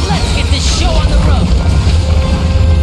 Let's get this show on the road!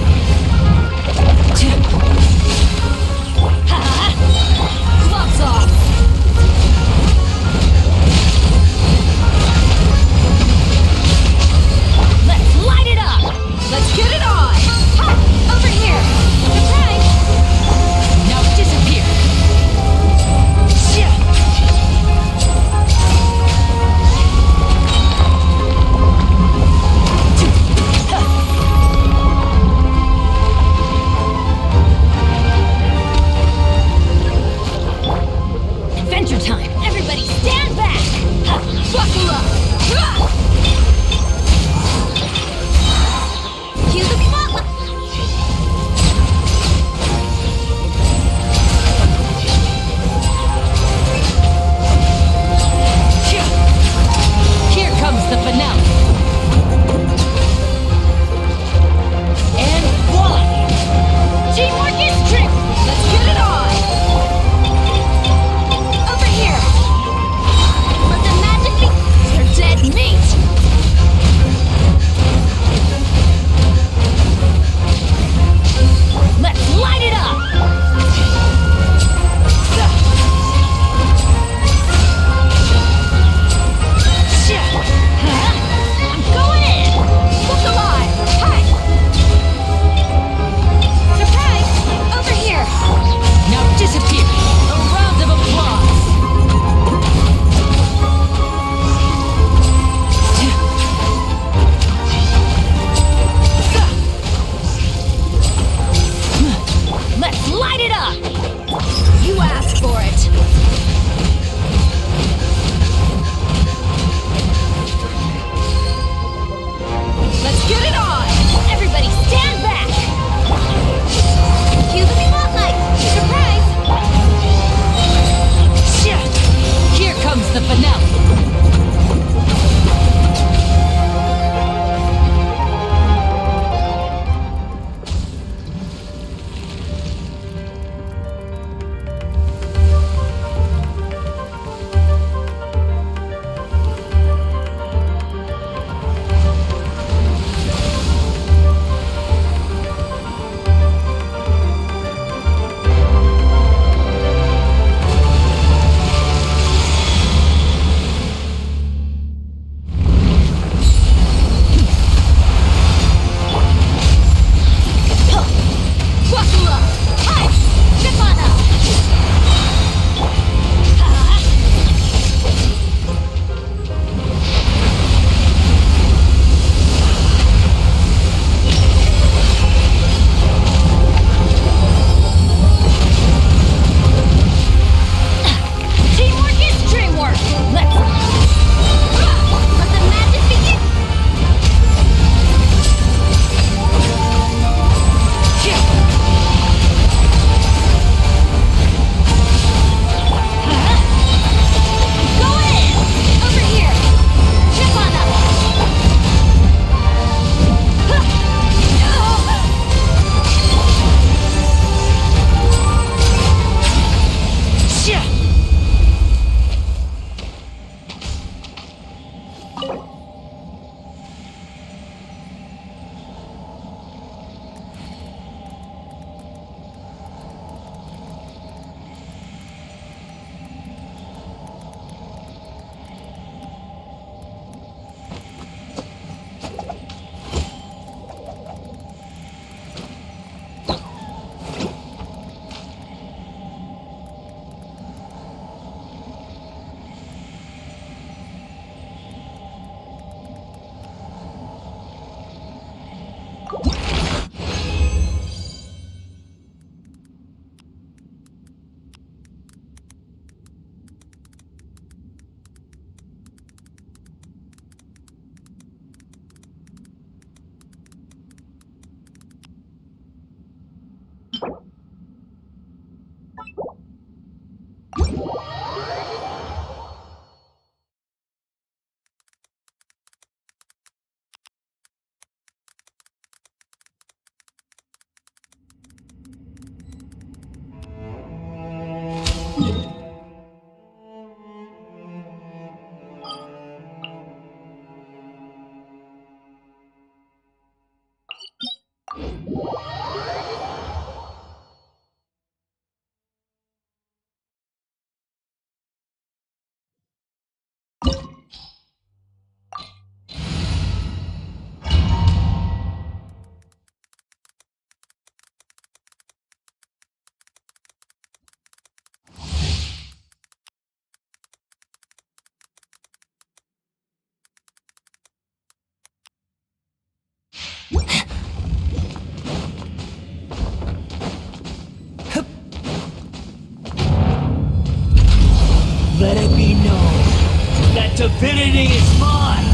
Divinity is mine!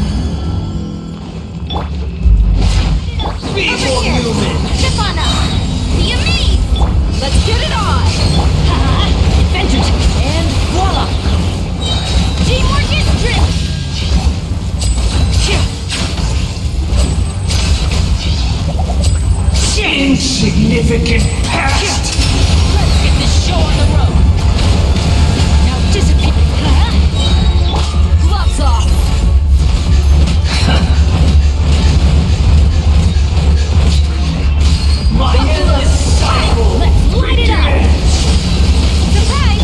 Be more human! Chip on up! Be amazed! Let's get it on! Adventure and voila! Teamwork is strict! Insignificant past! Let's get this show on the road! Now disappear! Gloves off! My endless cycle! Let's light it up! Surprise!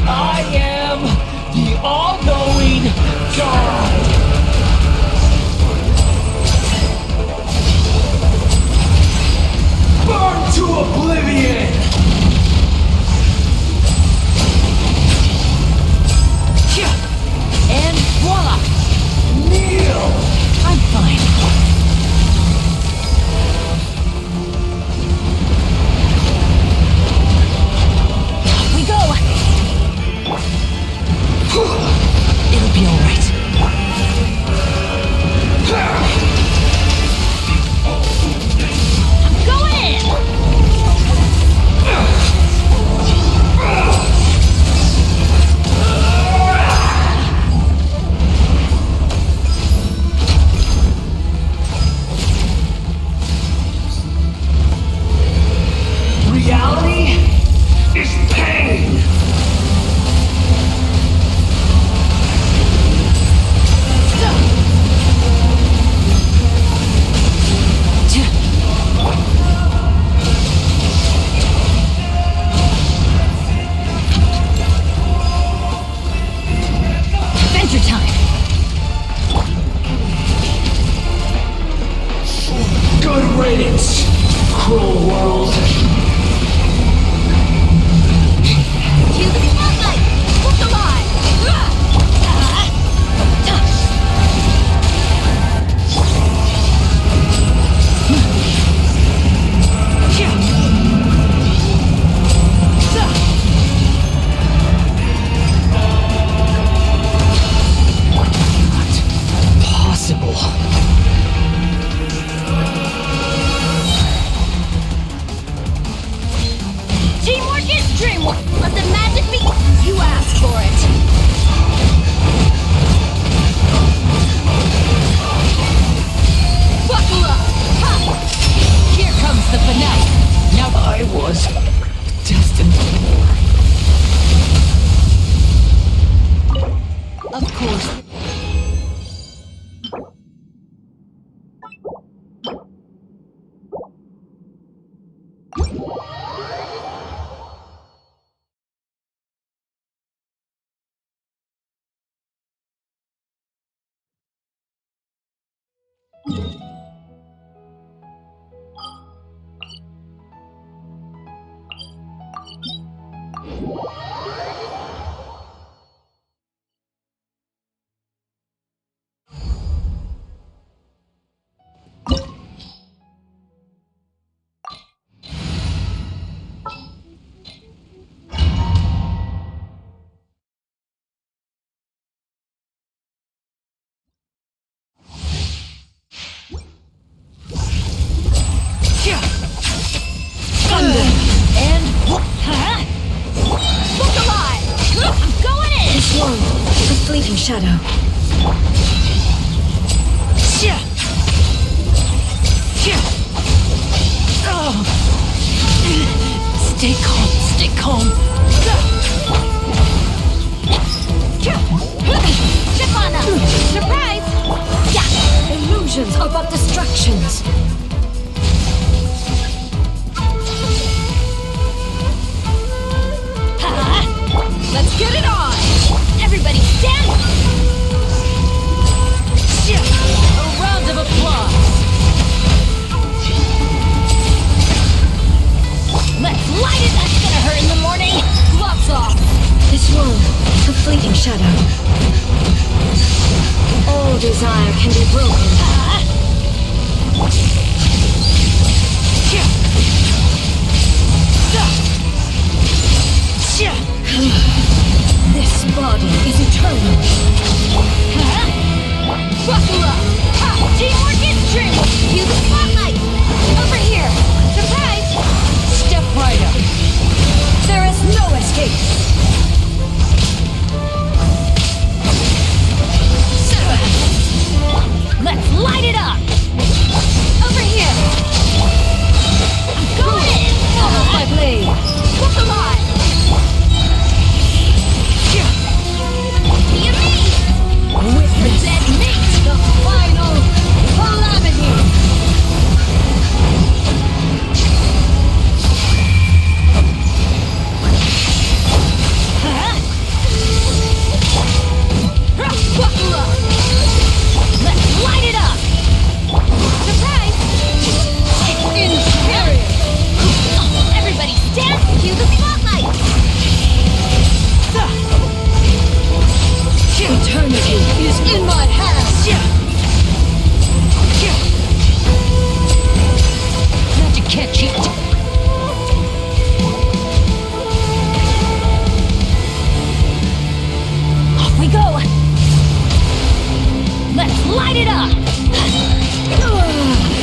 I am the all-knowing God! Burn to oblivion! And voila! Kneel! I'm fine. Off we go! It'll be all right. I'm going in! Reality is pain! Adventure time! Good riddance, cruel world! Cue the spotlight! Look alive! Possible. Teamwork is dreamwork! Let the magic be... You asked for it! Buckle up! Ha! Here comes the finale! Now I was destined. of course... fleeting shadow. Stay calm, stay calm. Chip on up! Surprise! Illusions are but distractions. Let's light it! That's gonna hurt in the morning! Gloves off! This one, a fleeting shadow. All desire can be broken. This body is eternal. Buckle up! Teamwork is strength! Cue the spotlight! Over here! Surprise! Step right up! There is no escape! Let's light it up! Over here! I'm going in! Follow my blade! Look alive! You mean? With the dead meat, the final calamity! Buckle up! Let's light it up! Surprise! Imperial! Everybody stand! Cue the spotlight! Eternity is in my hands! Magic can't cheat! Off we go! Let's light it up!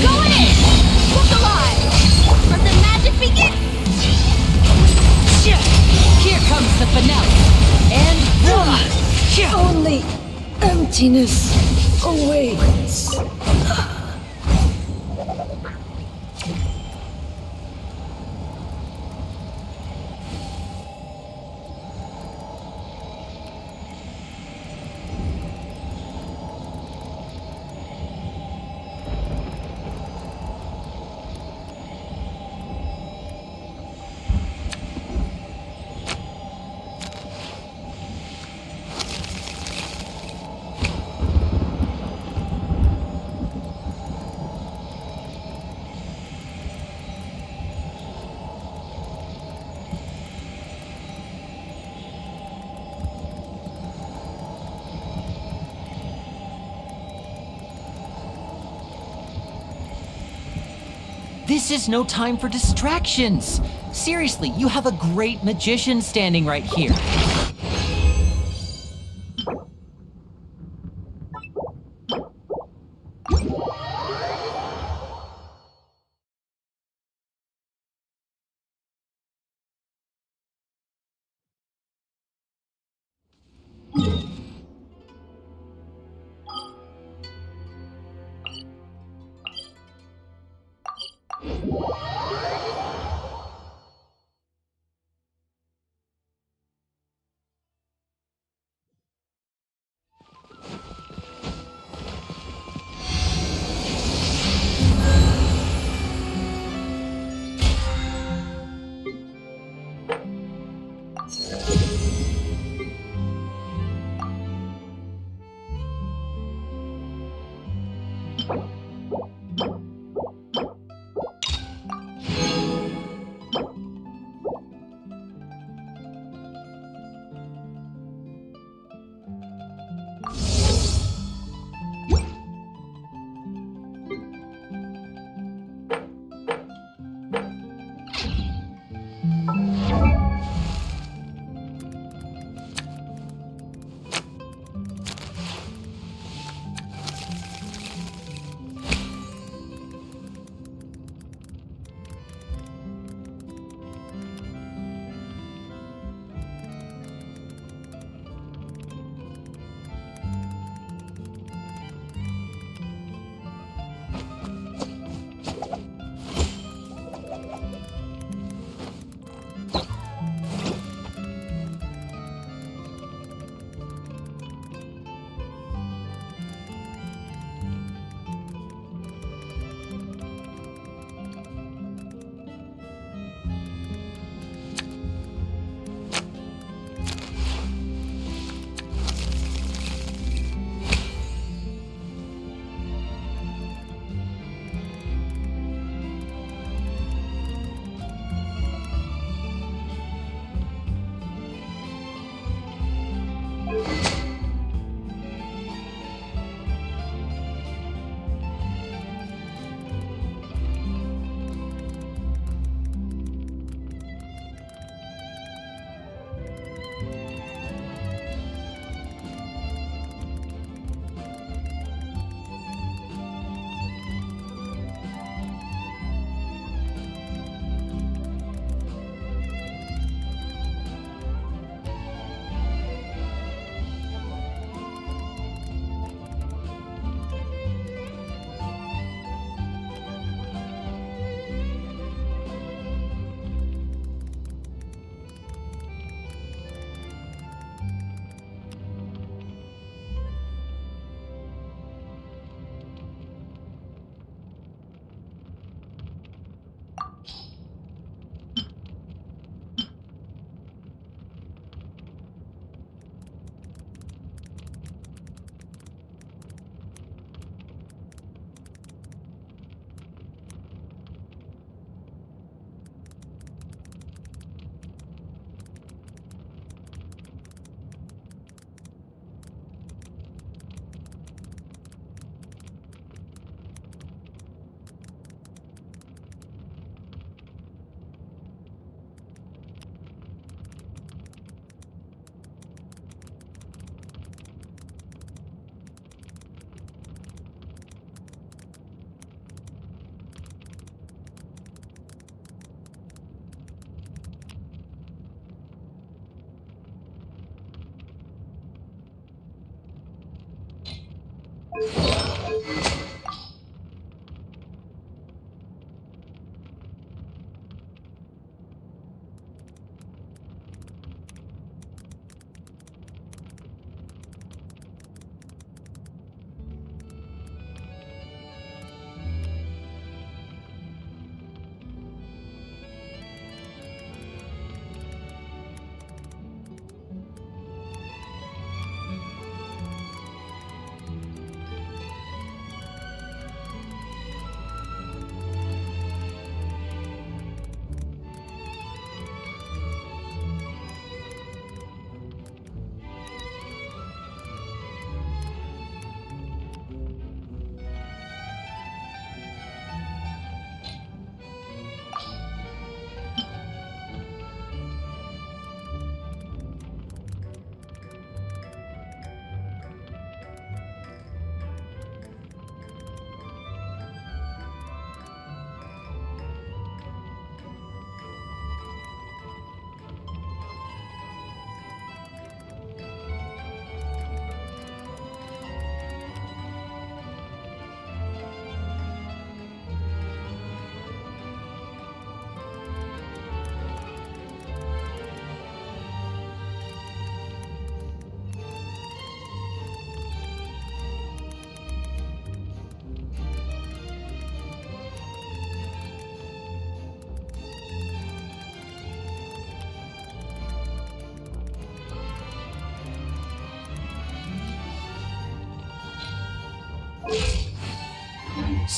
Going in! Look alive! Let the magic begin! Here comes the finale! And Only emptiness awaits. This is no time for distractions. Seriously, you have a great magician standing right here.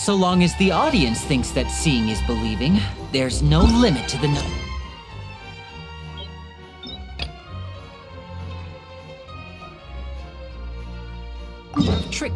So long as the audience thinks that seeing is believing, there's no limit to the trick.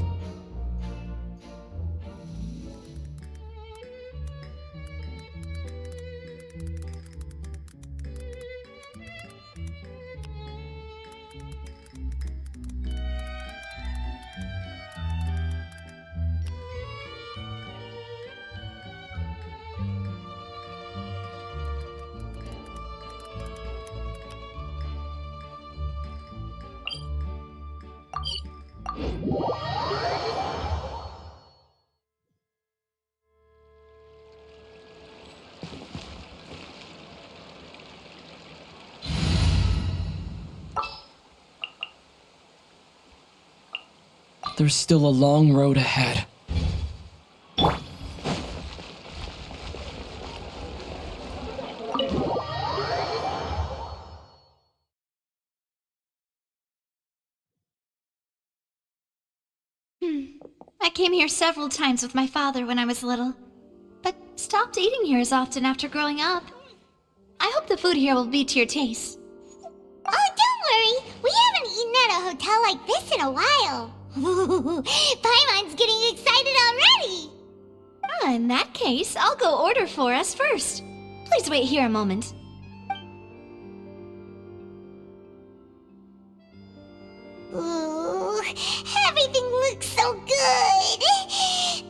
There's still a long road ahead. I came here several times with my father when I was little, but stopped eating here as often after growing up. I hope the food here will be to your taste. Oh, don't worry. We haven't eaten at a hotel like this in a while. Paimon's getting excited already. In that case, I'll go order for us first. Please wait here a moment. Ooh, everything looks so good.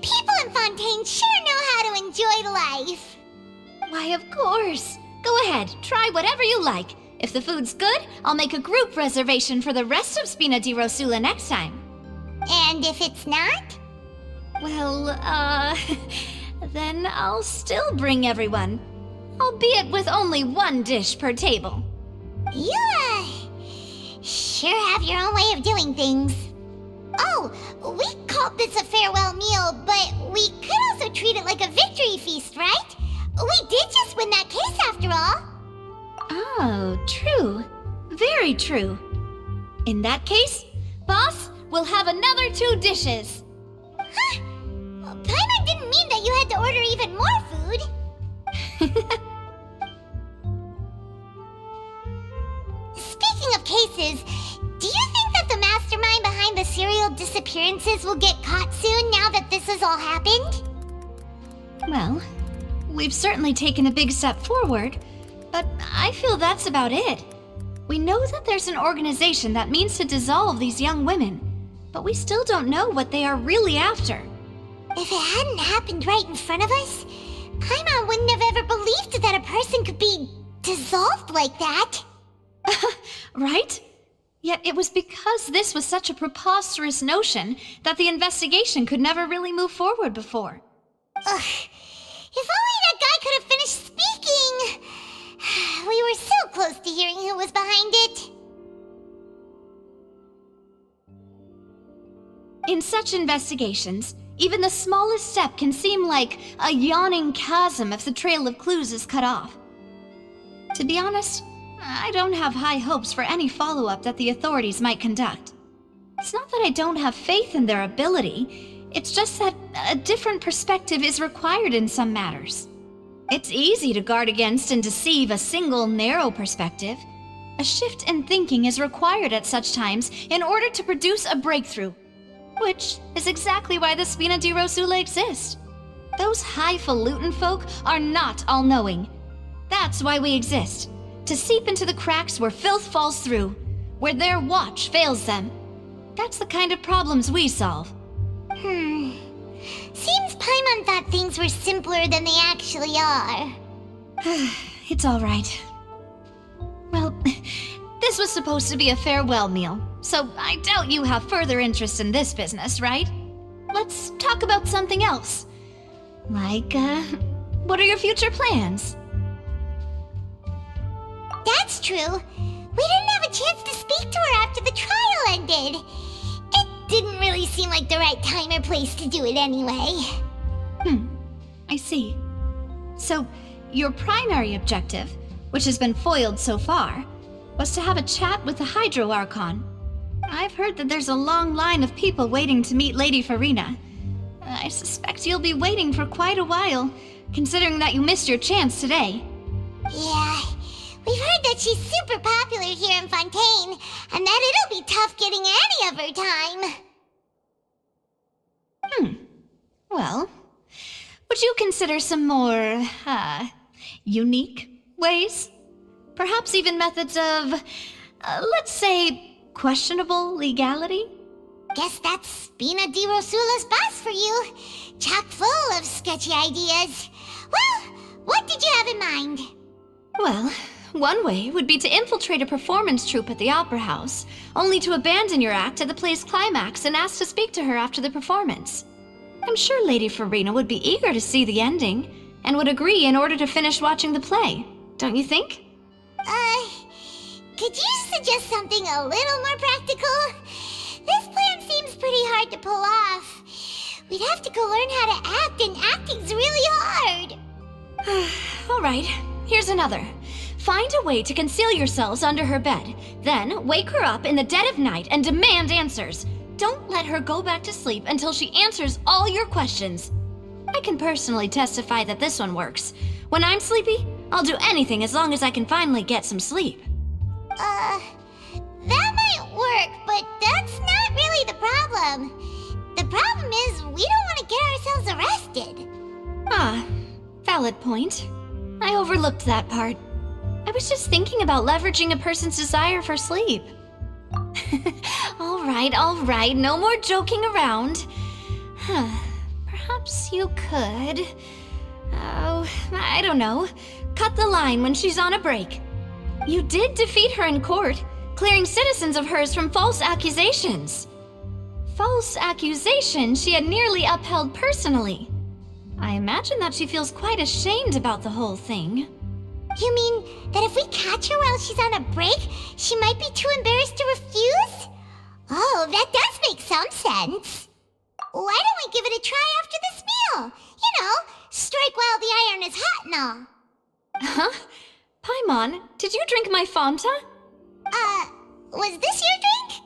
People in Fontaine sure know how to enjoy life. Why, of course. Go ahead, try whatever you like. If the food's good, I'll make a group reservation for the rest of Spina di Rosula next time. And if it's not? Well, then I'll still bring everyone. Albeit with only one dish per table. You, sure have your own way of doing things. Oh, we called this a farewell meal, but we could also treat it like a victory feast, right? We did just win that case after all. Oh, true. Very true. In that case, boss, we'll have another 2 dishes. Huh? Paimon didn't mean that you had to order even more food. Speaking of cases, do you think that the mastermind behind the serial disappearances will get caught soon now that this has all happened? Well, we've certainly taken a big step forward, but I feel that's about it. We know that there's an organization that means to dissolve these young women, but we still don't know what they are really after. If it hadn't happened right in front of us, Paimon wouldn't have ever believed that a person could be dissolved like that. Right? Yet it was because this was such a preposterous notion that the investigation could never really move forward before. Ugh. If only that guy could have finished speaking! We were so close to hearing who was behind it. In such investigations, even the smallest step can seem like a yawning chasm if the trail of clues is cut off. To be honest, I don't have high hopes for any follow-up that the authorities might conduct. It's not that I don't have faith in their ability, it's just that a different perspective is required in some matters. It's easy to guard against and deceive a single narrow perspective. A shift in thinking is required at such times in order to produce a breakthrough. Which is exactly why the Spina di Rosula exist. Those highfalutin folk are not all-knowing. That's why we exist. To seep into the cracks where filth falls through, where their watch fails them. That's the kind of problems we solve. Seems Paimon thought things were simpler than they actually are. It's all right. Well, this was supposed to be a farewell meal, so I doubt you have further interest in this business, right? Let's talk about something else. Like, what are your future plans? That's true. We didn't have a chance to speak to her after the trial ended. It didn't really seem like the right time or place to do it anyway. I see. So, your primary objective, which has been foiled so far, was to have a chat with the Hydro Archon. I've heard that there's a long line of people waiting to meet Lady Farina. I suspect you'll be waiting for quite a while, considering that you missed your chance today. Yeah, we've heard that she's super popular here in Fontaine, and that it'll be tough getting any of her time. Well, would you consider some more, unique ways? Perhaps even methods of, let's say, questionable legality? Guess that's Spina di Rosula's boss for you. Chock full of sketchy ideas. Well, what did you have in mind? Well, one way would be to infiltrate a performance troupe at the Opera House, only to abandon your act at the play's climax and ask to speak to her after the performance. I'm sure Lady Farina would be eager to see the ending, and would agree in order to finish watching the play, don't you think? Could you suggest something a little more practical? This plan seems pretty hard to pull off. We'd have to go learn how to act, and acting's really hard. Alright, here's another. Find a way to conceal yourselves under her bed. Then, wake her up in the dead of night and demand answers. Don't let her go back to sleep until she answers all your questions. I can personally testify that this one works. When I'm sleepy, I'll do anything as long as I can finally get some sleep. That might work, but that's not really the problem. The problem is we don't want to get ourselves arrested. Valid point. I overlooked that part. I was just thinking about leveraging a person's desire for sleep. All right, no more joking around. Perhaps you could... Oh, I don't know. Cut the line when she's on a break. You did defeat her in court, clearing citizens of hers from false accusations. False accusations she had nearly upheld personally. I imagine that she feels quite ashamed about the whole thing. You mean that if we catch her while she's on a break, she might be too embarrassed to refuse? Oh, that does make some sense. Why don't we give it a try after this meal? You know, strike while the iron is hot and all. Huh? Paimon, did you drink my Fanta? Was this your drink?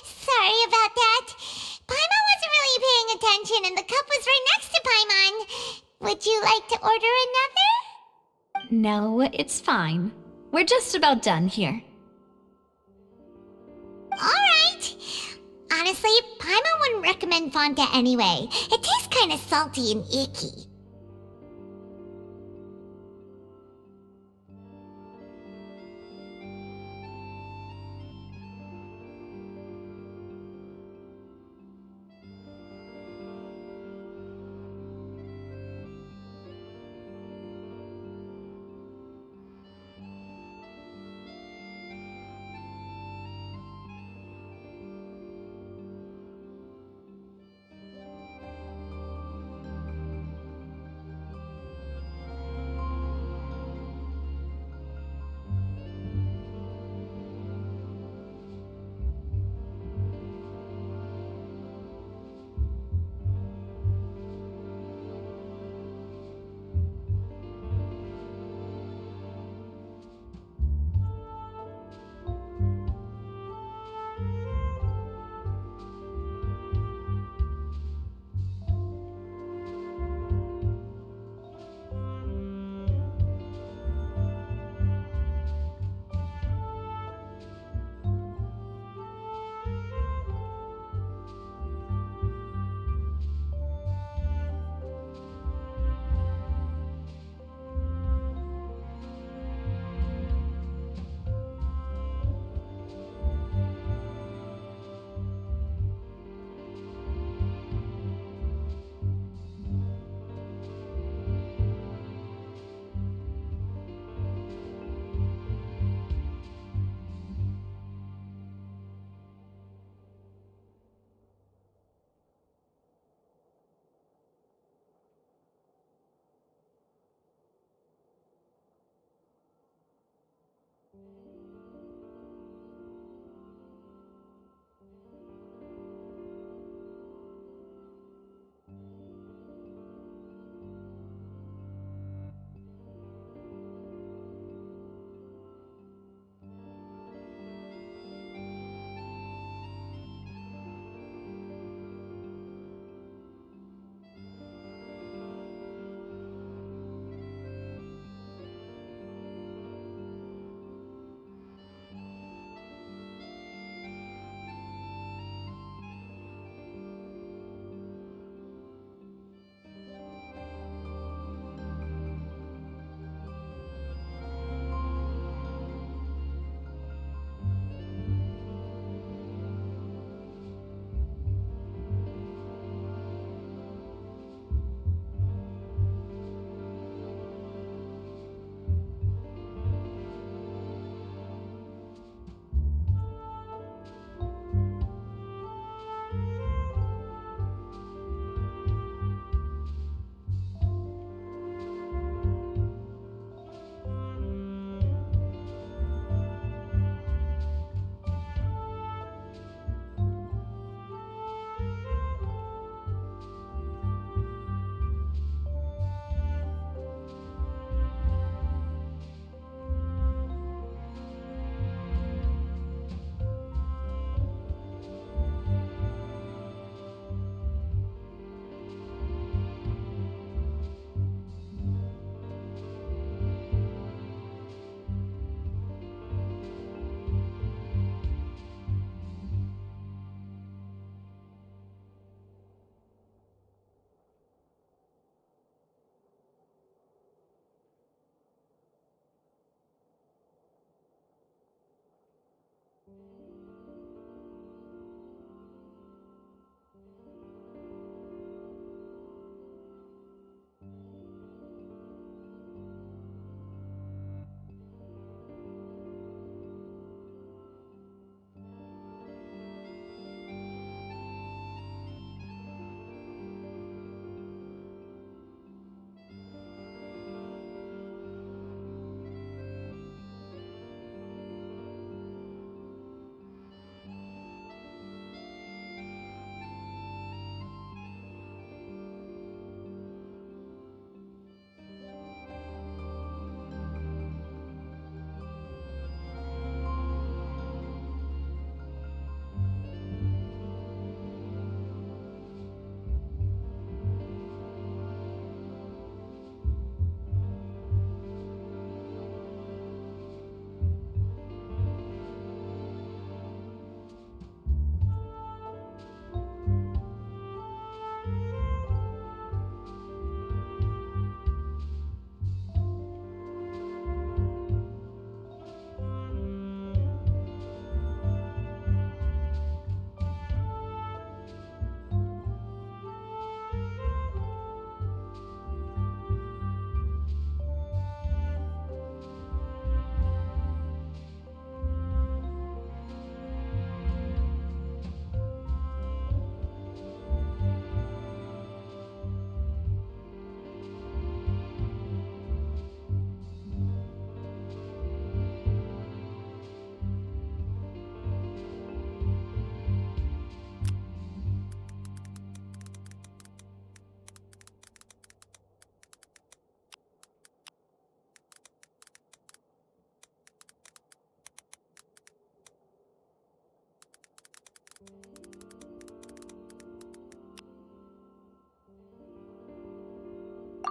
Sorry about that. Paimon wasn't really paying attention and the cup was right next to Paimon. Would you like to order another? No, it's fine. We're just about done here. Alright. Honestly, Paimon wouldn't recommend Fanta anyway. It tastes kinda salty and icky.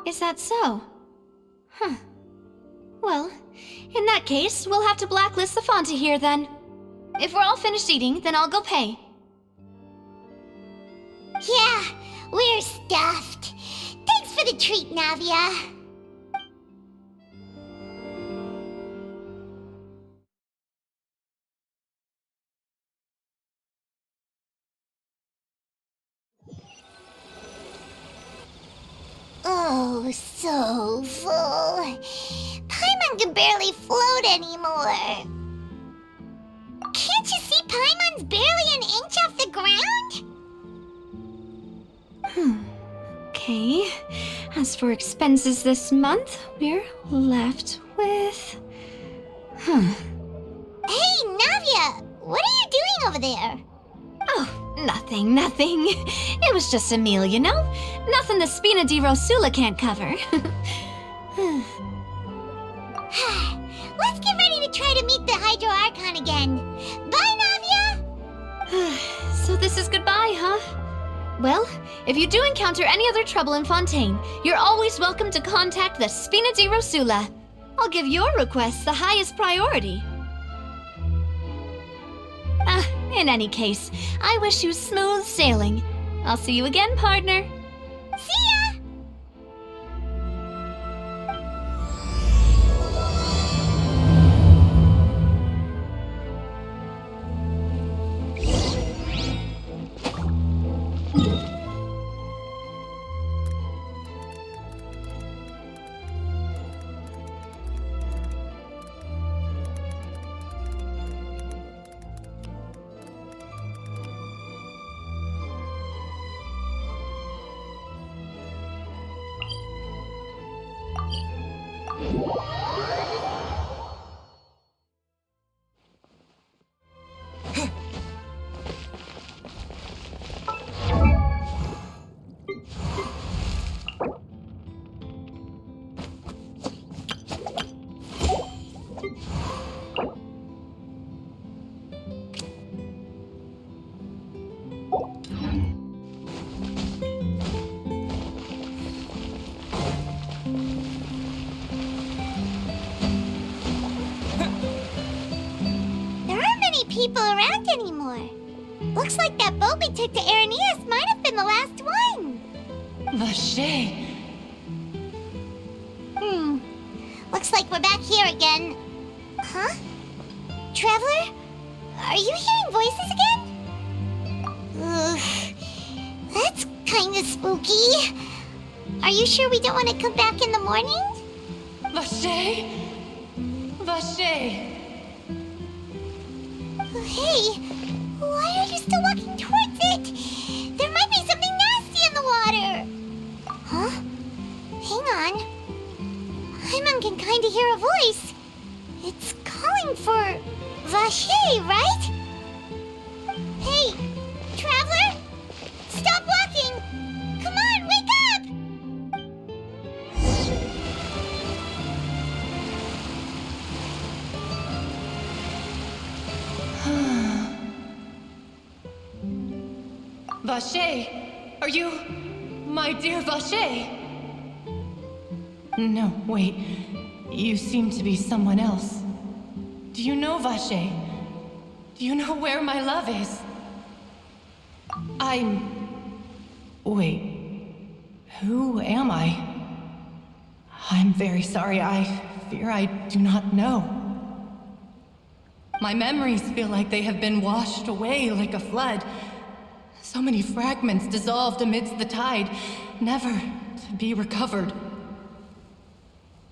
Is that so? Huh. Well, in that case, we'll have to blacklist the Fonta here then. If we're all finished eating, then I'll go pay. Yeah, we're stuffed. Thanks for the treat, Navia. Oh, so full. Paimon can barely float anymore. Can't you see Paimon's barely an inch off the ground? Okay. As for expenses this month, we're left with... Hey, Navia! What are you doing over there? Oh, nothing. It was just a meal, you know? Nothing the Spina di Rosula can't cover. Let's get ready to try to meet the Hydro Archon again. Bye, Navia! So this is goodbye, huh? Well, if you do encounter any other trouble in Fontaine, you're always welcome to contact the Spina di Rosula. I'll give your requests the highest priority. In any case, I wish you smooth sailing. I'll see you again, partner. See ya! People around anymore. Looks like that boat we took to Araneas might have been the last one. Vache! Looks like we're back here again. Huh? Traveler? Are you hearing voices again? Ugh. That's kinda spooky. Are you sure we don't want to come back in the morning? Vache! Vache! Hey, why are you still walking towards it? There might be something nasty in the water. Huh? Hang on. Paimon can kinda hear a voice. It's calling for Vache, right? Hey, Traveler! Stop walking! Come on, wake up! Vache! Are you... my dear Vache? No, wait. You seem to be someone else. Do you know Vache? Do you know where my love is? Wait. Who am I? I'm very sorry. I fear I do not know. My memories feel like they have been washed away like a flood. So many fragments dissolved amidst the tide, never to be recovered.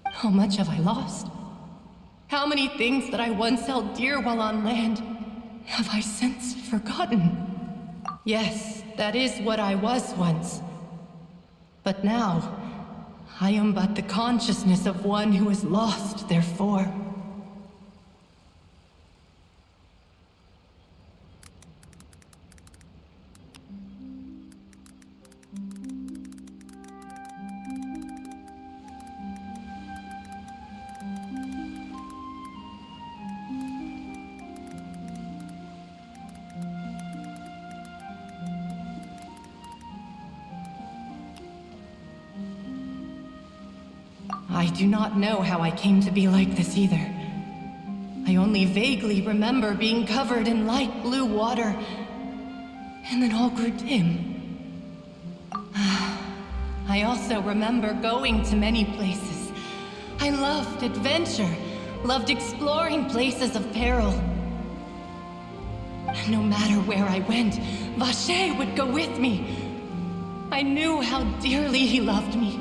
How much have I lost? How many things that I once held dear while on land have I since forgotten? Yes, that is what I was once. But now, I am but the consciousness of one who is lost, therefore. I do not know how I came to be like this either. I only vaguely remember being covered in light blue water, and then all grew dim. I also remember going to many places. I loved adventure, loved exploring places of peril. And no matter where I went, Vacher would go with me. I knew how dearly he loved me,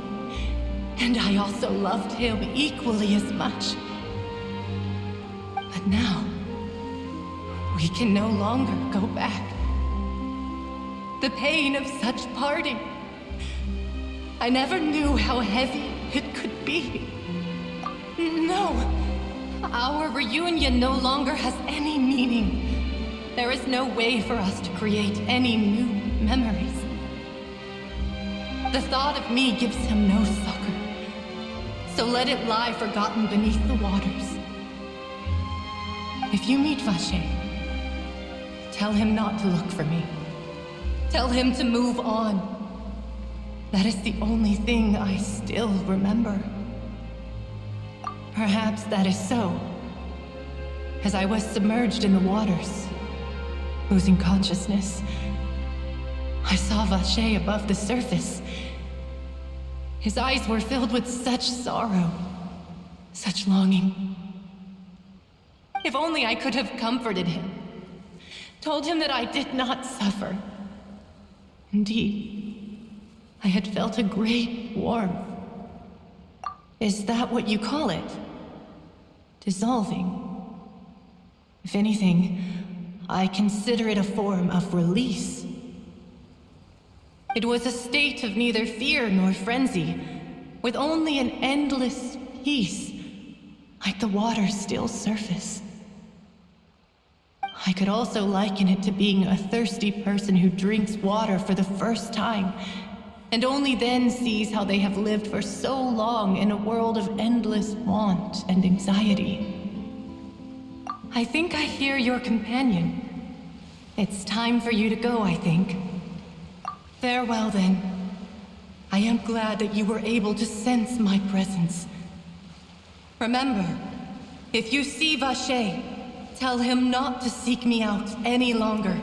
and I also loved him equally as much. But now, we can no longer go back. The pain of such parting, I never knew how heavy it could be. No, our reunion no longer has any meaning. There is no way for us to create any new memories. The thought of me gives him no succor, so let it lie forgotten beneath the waters. If you meet Vacher, tell him not to look for me. Tell him to move on. That is the only thing I still remember. Perhaps that is so, as I was submerged in the waters, losing consciousness. I saw Vacher above the surface. His eyes were filled with such sorrow, such longing. If only I could have comforted him, told him that I did not suffer. Indeed, I had felt a great warmth. Is that what you call it? Dissolving? If anything, I consider it a form of release. It was a state of neither fear nor frenzy, with only an endless peace, like the water's still surface. I could also liken it to being a thirsty person who drinks water for the first time, and only then sees how they have lived for so long in a world of endless want and anxiety. I think I hear your companion. It's time for you to go, I think. Farewell, then. I am glad that you were able to sense my presence. Remember, if you see Vacher, tell him not to seek me out any longer.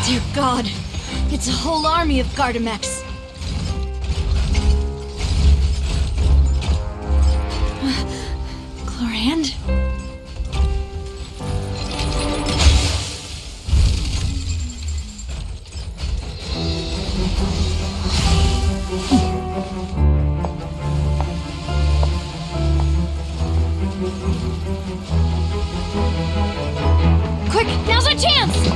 Dear God, it's a whole army of Gardamex. Chlorand? Quick, now's our chance!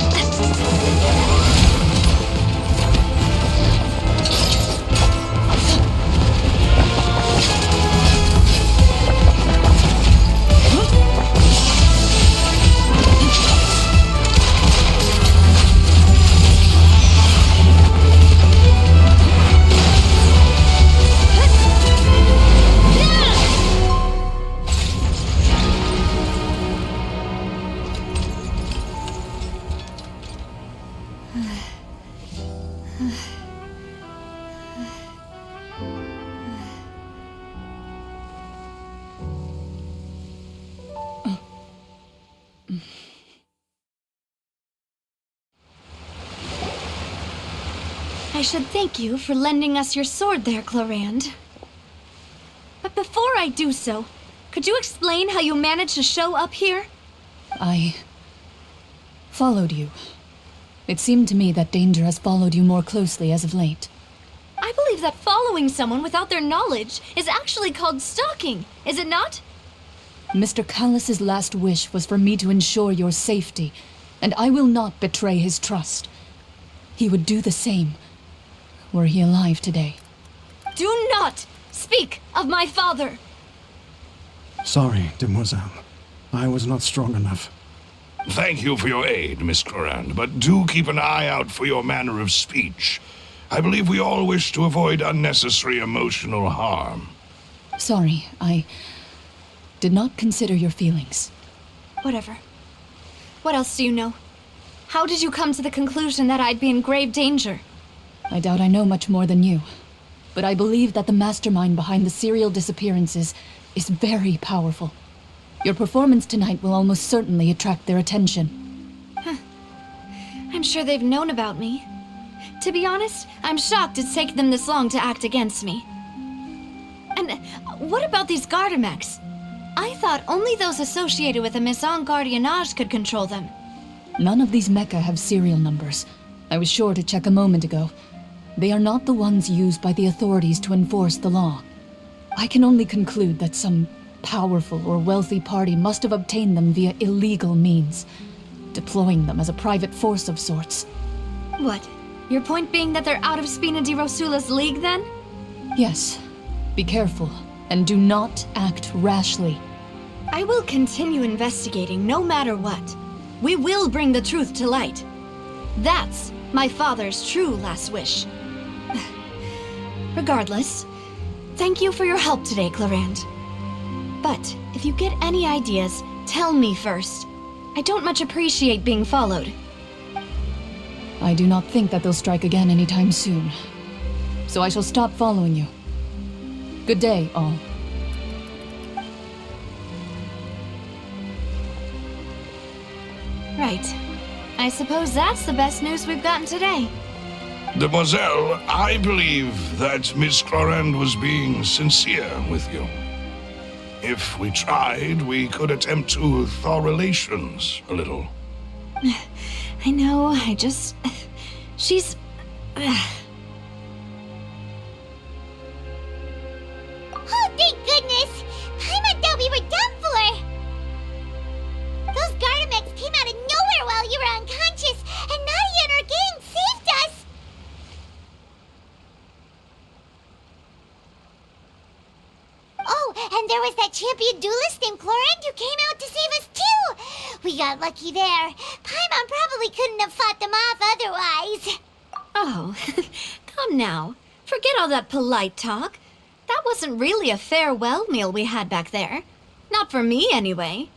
I should thank you for lending us your sword there, Chlorand. But before I do so, could you explain how you managed to show up here? I followed you. It seemed to me that danger has followed you more closely as of late. I believe that following someone without their knowledge is actually called stalking, is it not? Mr. Callus's last wish was for me to ensure your safety, and I will not betray his trust. He would do the same, were he alive today. Do not speak of my father! Sorry, demoiselle. I was not strong enough. Thank you for your aid, Miss Clorand, but do keep an eye out for your manner of speech. I believe we all wish to avoid unnecessary emotional harm. Sorry, I did not consider your feelings. Whatever. What else do you know? How did you come to the conclusion that I'd be in grave danger? I doubt I know much more than you, but I believe that the mastermind behind the serial disappearances is very powerful. Your performance tonight will almost certainly attract their attention. I'm sure they've known about me. To be honest, I'm shocked it's taken them this long to act against me. And what about these Gardamex? I thought only those associated with a Maison Gardiennage could control them. None of these mecha have serial numbers. I was sure to check a moment ago. They are not the ones used by the authorities to enforce the law. I can only conclude that some powerful or wealthy party must have obtained them via illegal means, deploying them as a private force of sorts. What? Your point being that they're out of Spina di Rosula's league, then? Yes. Be careful, and do not act rashly. I will continue investigating no matter what. We will bring the truth to light. That's my father's true last wish. Regardless, thank you for your help today, Clorand. But if you get any ideas, tell me first. I don't much appreciate being followed. I do not think that they'll strike again anytime soon. So I shall stop following you. Good day, all. Right. I suppose that's the best news we've gotten today. Demoiselle, I believe that Miss Clorand was being sincere with you. If we tried, we could attempt to thaw relations a little. I know, she's... Oh, thank goodness! Paimon thought we were done for! Those Gardamex came out of nowhere while you were unconscious, and Nadia and her gang saved us! Oh, and there was that champion duelist named Clorand who came out to save us too! We got lucky there. Paimon probably couldn't have fought them off otherwise. Oh, come now. Forget all that polite talk. That wasn't really a farewell meal we had back there. Not for me, anyway.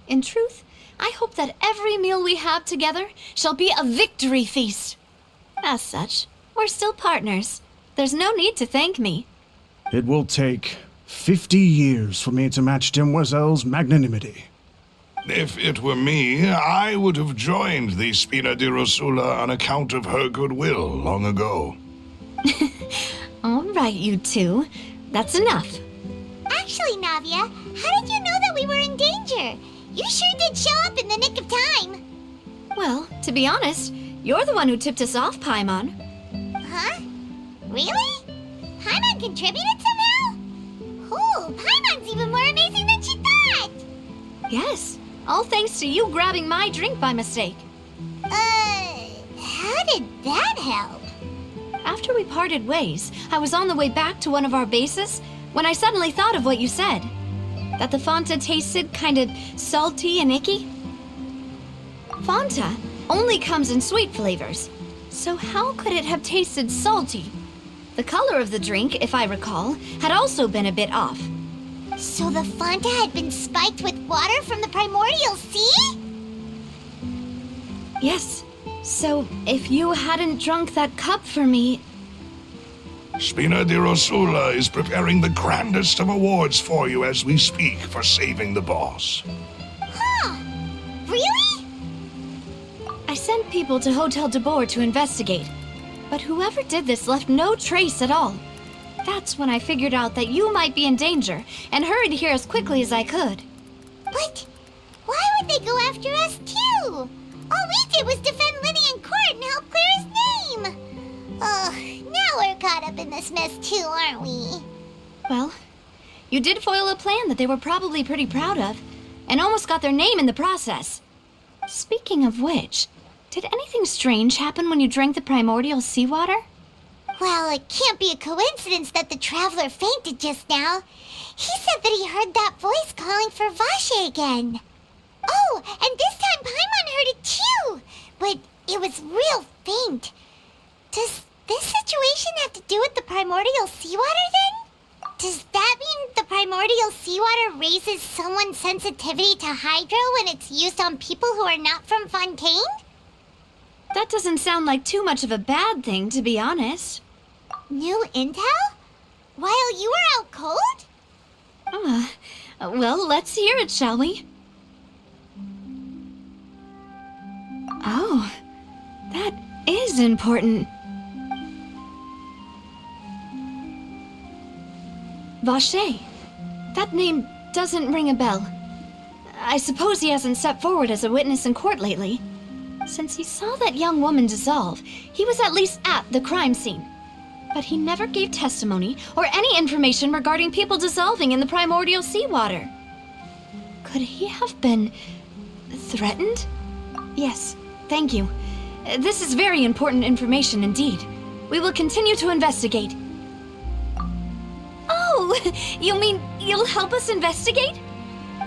In truth, I hope that every meal we have together shall be a victory feast. As such, we're still partners. There's no need to thank me. It will take 50 years for me to match Demoiselle's magnanimity. If it were me, I would have joined the Spina di Rosula on account of her goodwill long ago. All right, you two. That's enough. Actually, Navia, how did you know that we were in danger? You sure did show up in the nick of time. Well, to be honest, you're the one who tipped us off, Paimon. Huh? Really? Paimon contributed somehow? Ooh, Paimon's even more amazing than she thought! Yes, all thanks to you grabbing my drink by mistake. How did that help? After we parted ways, I was on the way back to one of our bases when I suddenly thought of what you said. That the Fanta tasted kinda salty and icky. Fanta only comes in sweet flavors, so how could it have tasted salty? The color of the drink, if I recall, had also been a bit off. So the Fanta had been spiked with water from the primordial sea? Yes, so if you hadn't drunk that cup for me... Spina di Rosula is preparing the grandest of awards for you as we speak for saving the boss. Huh. Really? I sent people to Hotel de Boer to investigate, but whoever did this left no trace at all. That's when I figured out that you might be in danger and hurried here as quickly as I could. But why would they go after us too? All we did was defend Linny in court and help clear his name. Ugh, now we're caught up in this mess too, aren't we? Well, you did foil a plan that they were probably pretty proud of, and almost got their name in the process. Speaking of which, did anything strange happen when you drank the primordial seawater? Well, it can't be a coincidence that the traveler fainted just now. He said that he heard that voice calling for Vache again. Oh, and this time Paimon heard it too, but it was real faint. Does this situation have to do with the primordial seawater then? Does that mean the primordial seawater raises someone's sensitivity to hydro when it's used on people who are not from Fontaine? That doesn't sound like too much of a bad thing, to be honest. New intel? While you were out cold? Well, let's hear it, shall we? Oh, that is important. Vache. That name doesn't ring a bell. I suppose he hasn't stepped forward as a witness in court lately. Since he saw that young woman dissolve, he was at least at the crime scene. But he never gave testimony or any information regarding people dissolving in the primordial seawater. Could he have been threatened? Yes, thank you. This is very important information indeed. We will continue to investigate. Oh, you mean you'll help us investigate?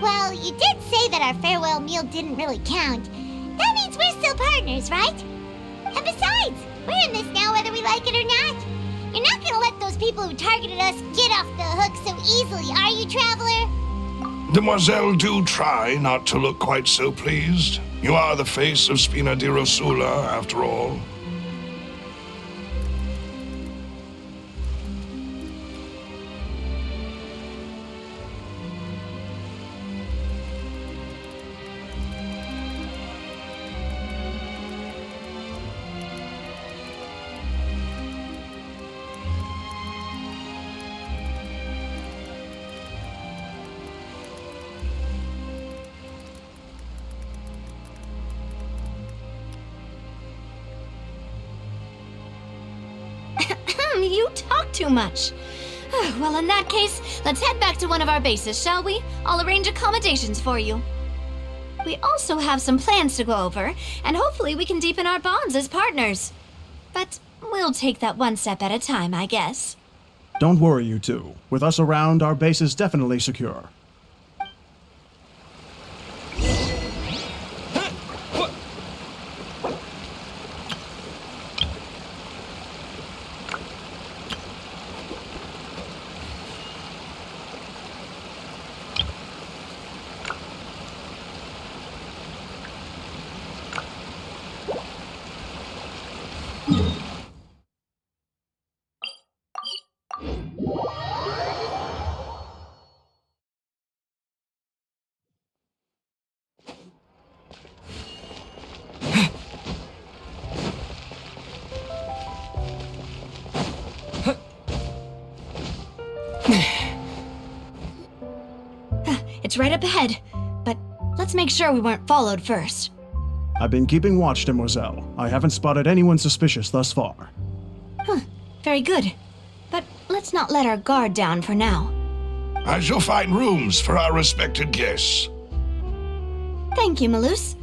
Well, you did say that our farewell meal didn't really count. That means we're still partners, right? And besides, we're in this now whether we like it or not. You're not gonna let those people who targeted us get off the hook so easily, are you, Traveler? Demoiselle, do try not to look quite so pleased. You are the face of Spina di Rosula, after all. You talk too much. Well, in that case, let's head back to one of our bases, shall we? I'll arrange accommodations for you. We also have some plans to go over, and hopefully we can deepen our bonds as partners. But we'll take that one step at a time, I guess. Don't worry, you two. With us around, our base is definitely secure. It's right up ahead, but let's make sure we weren't followed first. I've been keeping watch, Demoiselle. I haven't spotted anyone suspicious thus far. Very good. But let's not let our guard down for now. I shall find rooms for our respected guests. Thank you, Malus.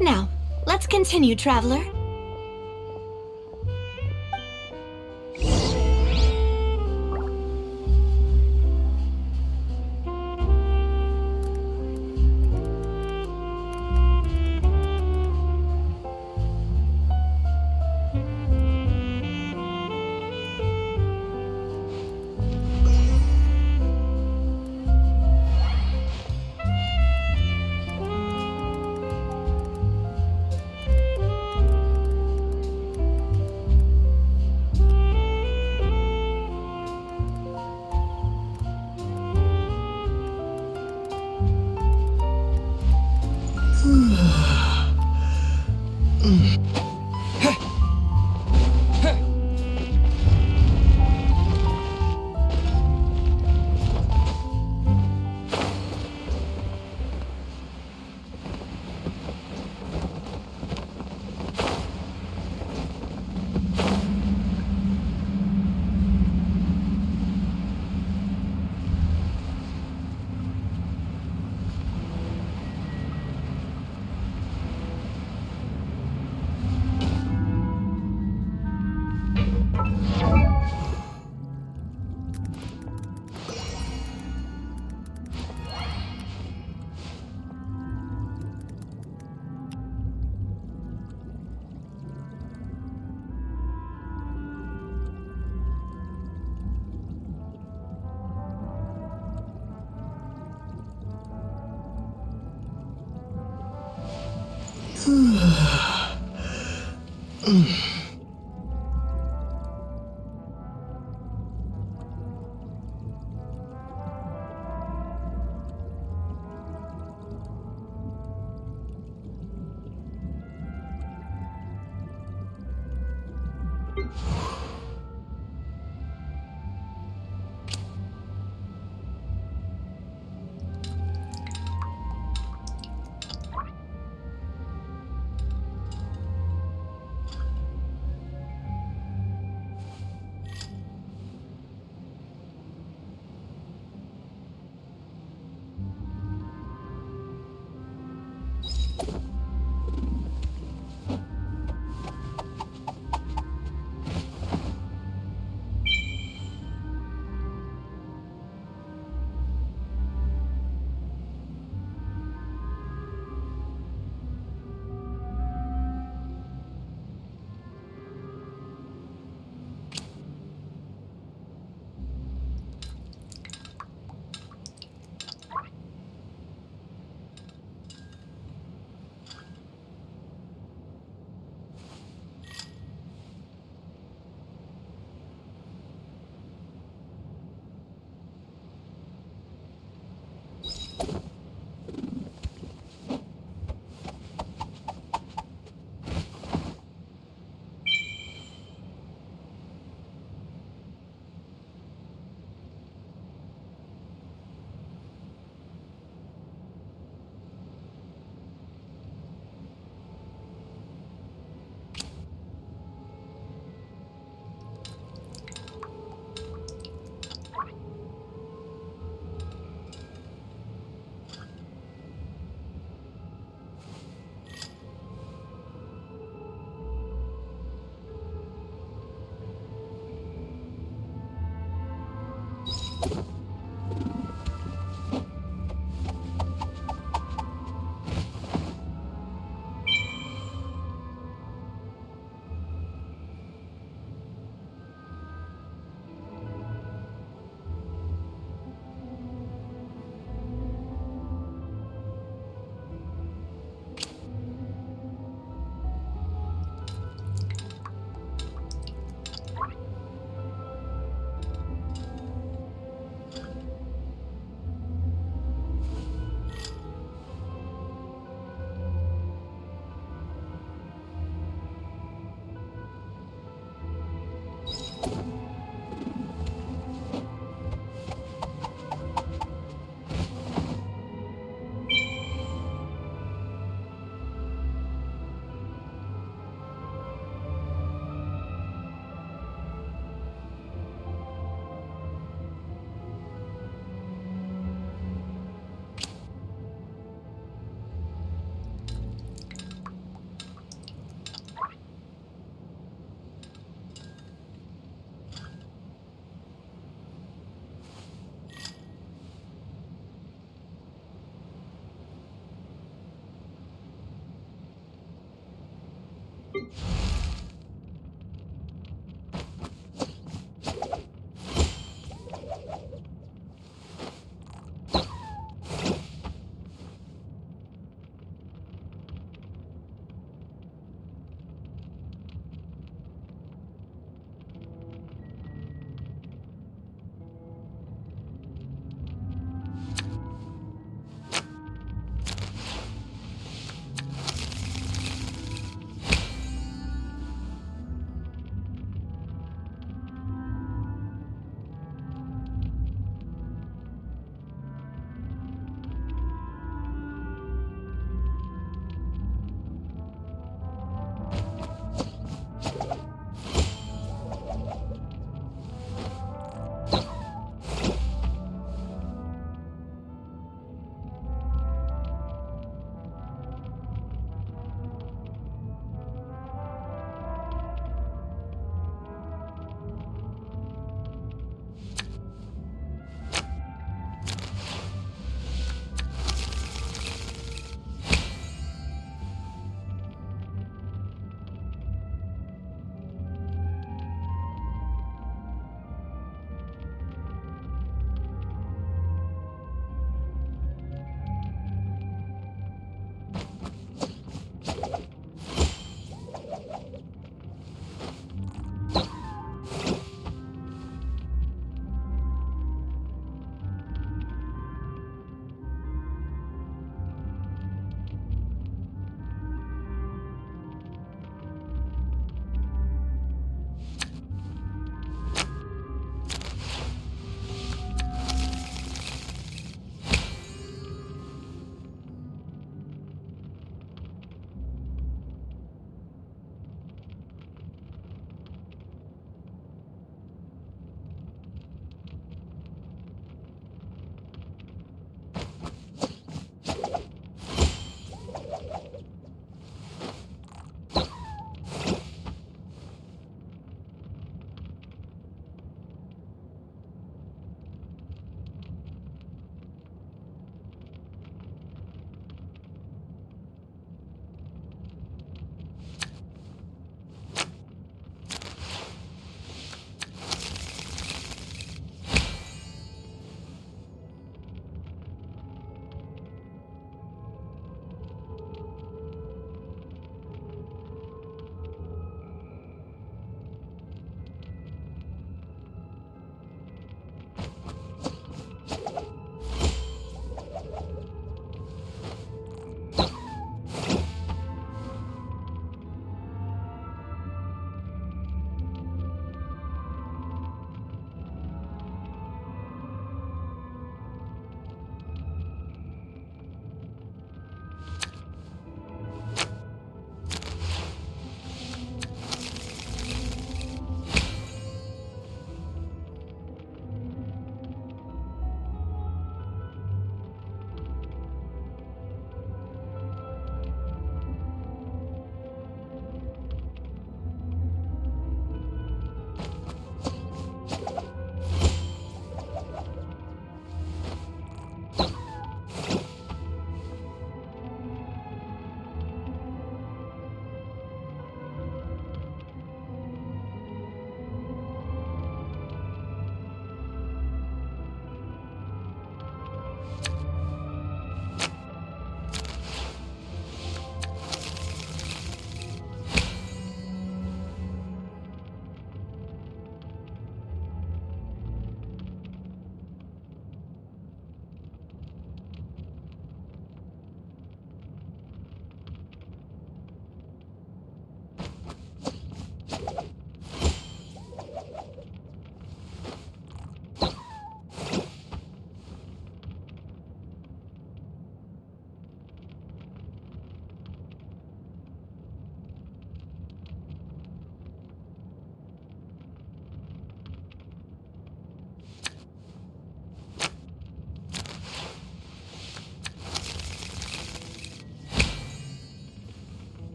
Now, let's continue, Traveler.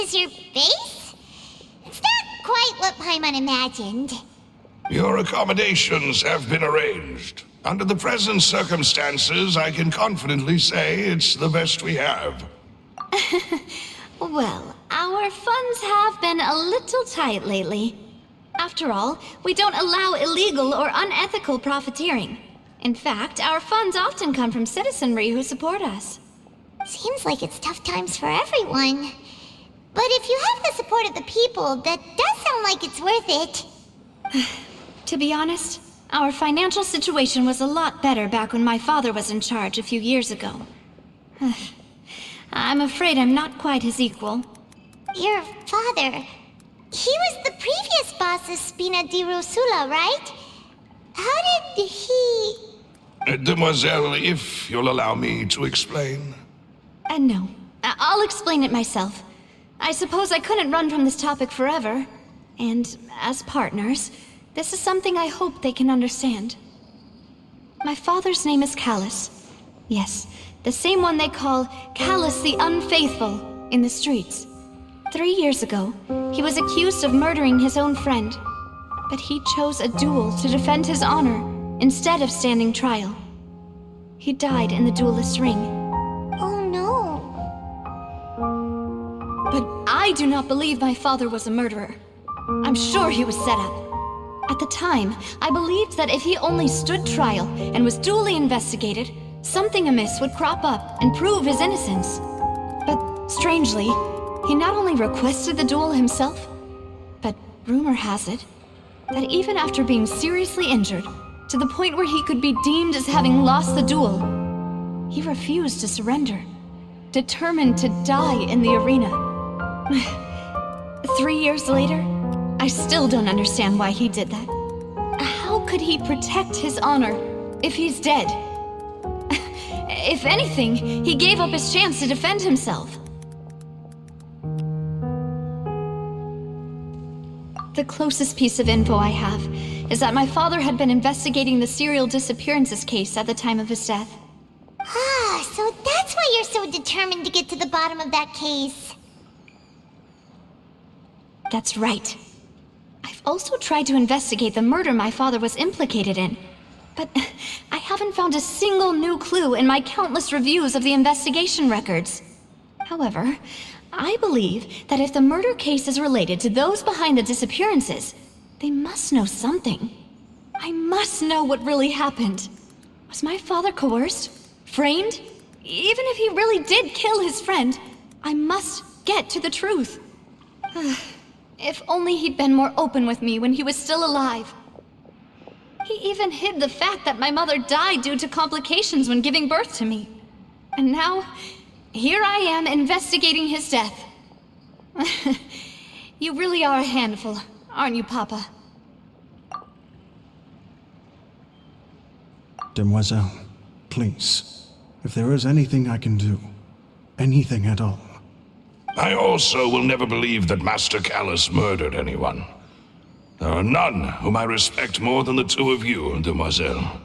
is your base? It's not quite what Paimon imagined. Your accommodations have been arranged. Under the present circumstances, I can confidently say it's the best we have. Well, our funds have been a little tight lately. After all, we don't allow illegal or unethical profiteering. In fact, our funds often come from citizenry who support us. Seems like it's tough times for everyone. But if you have the support of the people, that does sound like it's worth it. To be honest, our financial situation was a lot better back when my father was in charge a few years ago. I'm afraid I'm not quite his equal. Your father... He was the previous boss of Spina di Rosula, right? How did he... Demoiselle, if you'll allow me to explain. No. I'll explain it myself. I suppose I couldn't run from this topic forever. And as partners, this is something I hope they can understand. My father's name is Callus. Yes, the same one they call Callus the Unfaithful in the streets. 3 years ago, he was accused of murdering his own friend. But he chose a duel to defend his honor instead of standing trial. He died in the duelist's ring. Oh no. But I do not believe my father was a murderer. I'm sure he was set up. At the time, I believed that if he only stood trial and was duly investigated, something amiss would crop up and prove his innocence. But strangely, he not only requested the duel himself, but rumor has it that even after being seriously injured, to the point where he could be deemed as having lost the duel, he refused to surrender, determined to die in the arena. 3 years later, I still don't understand why he did that. How could he protect his honor if he's dead? If anything, he gave up his chance to defend himself. The closest piece of info I have is that my father had been investigating the serial disappearances case at the time of his death. Ah, so that's why you're so determined to get to the bottom of that case. That's right. I've also tried to investigate the murder my father was implicated in, but I haven't found a single new clue in my countless reviews of the investigation records. However, I believe that if the murder case is related to those behind the disappearances, they must know something. I must know what really happened. Was my father coerced? Framed? Even if he really did kill his friend, I must get to the truth. If only he'd been more open with me when he was still alive. He even hid the fact that my mother died due to complications when giving birth to me. And now, here I am investigating his death. You really are a handful, aren't you, Papa? Demoiselle, please, if there is anything I can do, anything at all. I also will never believe that Master Callus murdered anyone. There are none whom I respect more than the two of you, Demoiselle.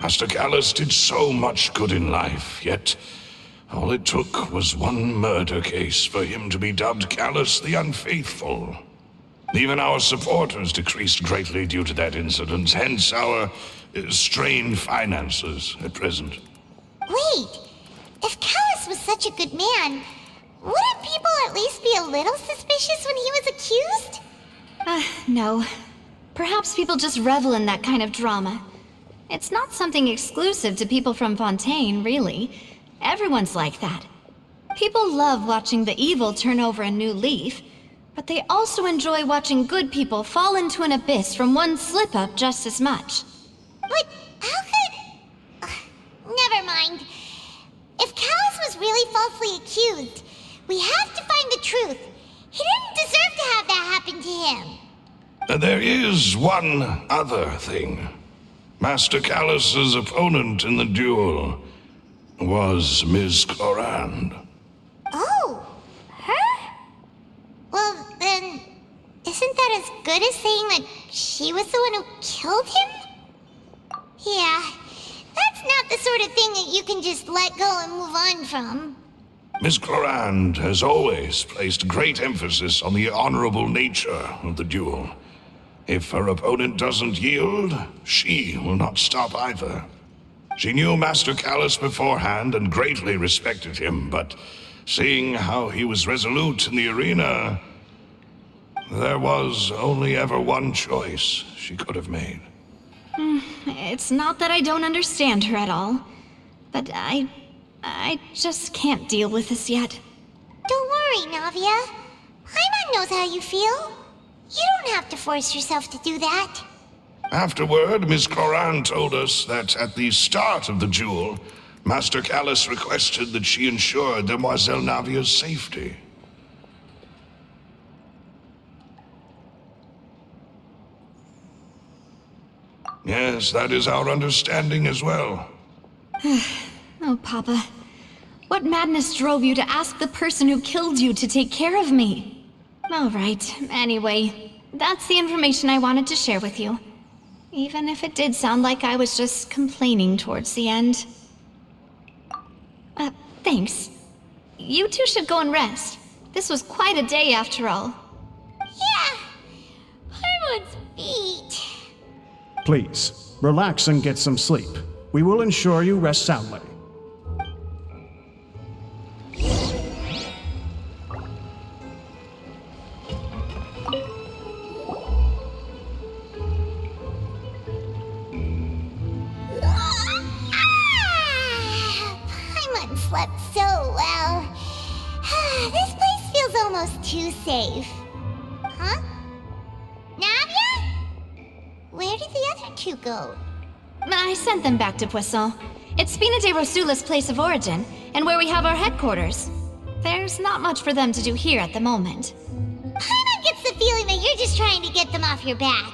Master Callus did so much good in life, yet all it took was one murder case for him to be dubbed Callus the Unfaithful. Even our supporters decreased greatly due to that incident, hence our strained finances at present. Wait, if Callus was such a good man, wouldn't people at least be a little suspicious when he was accused? No. Perhaps people just revel in that kind of drama. It's not something exclusive to people from Fontaine, really. Everyone's like that. People love watching the evil turn over a new leaf, but they also enjoy watching good people fall into an abyss from one slip-up just as much. But how could... never mind. If Callus was really falsely accused, we have to find the truth. He didn't deserve to have that happen to him. There is one other thing. Master Callus's opponent in the duel was Ms. Clorand. Oh, her? Well, then, isn't that as good as saying that she was the one who killed him? Yeah, that's not the sort of thing that you can just let go and move on from. Ms. Clorand has always placed great emphasis on the honorable nature of the duel. If her opponent doesn't yield, she will not stop either. She knew Master Callus beforehand and greatly respected him, but seeing how he was resolute in the arena, there was only ever one choice she could have made. It's not that I don't understand her at all, but I I just can't deal with this yet. Don't worry, Navia. Paimon knows how you feel. You don't have to force yourself to do that. Afterward, Miss Cloran told us that at the start of the duel, Master Callus requested that she ensure Demoiselle Navia's safety. Yes, that is our understanding as well. Oh, Papa. What madness drove you to ask the person who killed you to take care of me? All right, anyway, that's the information I wanted to share with you. Even if it did sound like I was just complaining towards the end. Thanks. You two should go and rest. This was quite a day after all. Yeah. Paimon's beat. Please, relax and get some sleep. We will ensure you rest soundly. Paimon slept so well. This place feels almost too safe. Huh? Navia? Where did the other two go? I sent them back to Poisson. It's Spina de Rosula's place of origin, and where we have our headquarters. There's not much for them to do here at the moment. Paimon gets the feeling that you're just trying to get them off your back.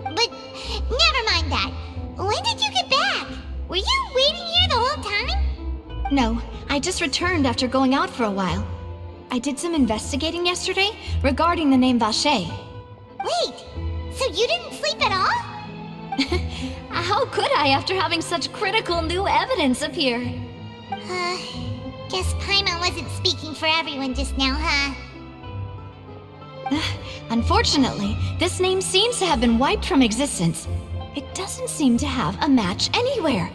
But never mind that. When did you get back? Were you waiting here the whole time? No, I just returned after going out for a while. I did some investigating yesterday regarding the name Vacher. Wait, so you didn't sleep at all? How could I after having such critical new evidence appear? Guess Paimon wasn't speaking for everyone just now, huh? Unfortunately, this name seems to have been wiped from existence. It doesn't seem to have a match anywhere.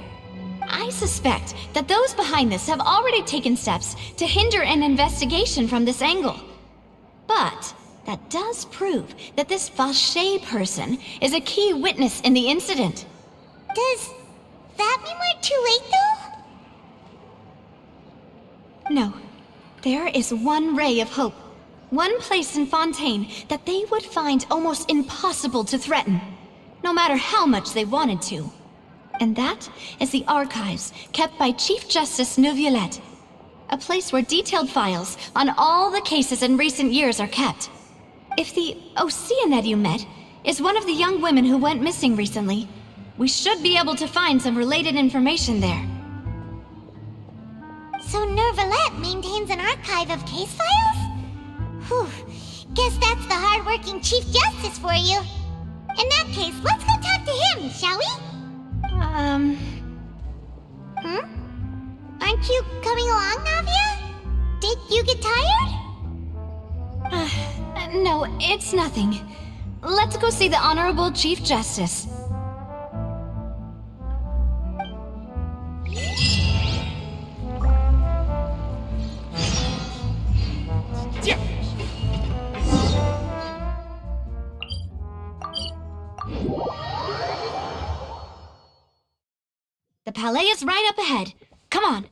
I suspect that those behind this have already taken steps to hinder an investigation from this angle. But that does prove that this Vacher person is a key witness in the incident. Does that mean we're too late, though? No. There is one ray of hope. One place in Fontaine that they would find almost impossible to threaten, no matter how much they wanted to. And that is the archives kept by Chief Justice Neuvillette, a place where detailed files on all the cases in recent years are kept. If the Oceanette you met is one of the young women who went missing recently, we should be able to find some related information there. So Neuvillette maintains an archive of case files? Whew, guess that's the hard-working Chief Justice for you. In that case, let's go talk to him, shall we? Aren't you coming along, Navia? Did you get tired? No, it's nothing. Let's go see the Honorable Chief Justice. The Palais is right up ahead. Come on.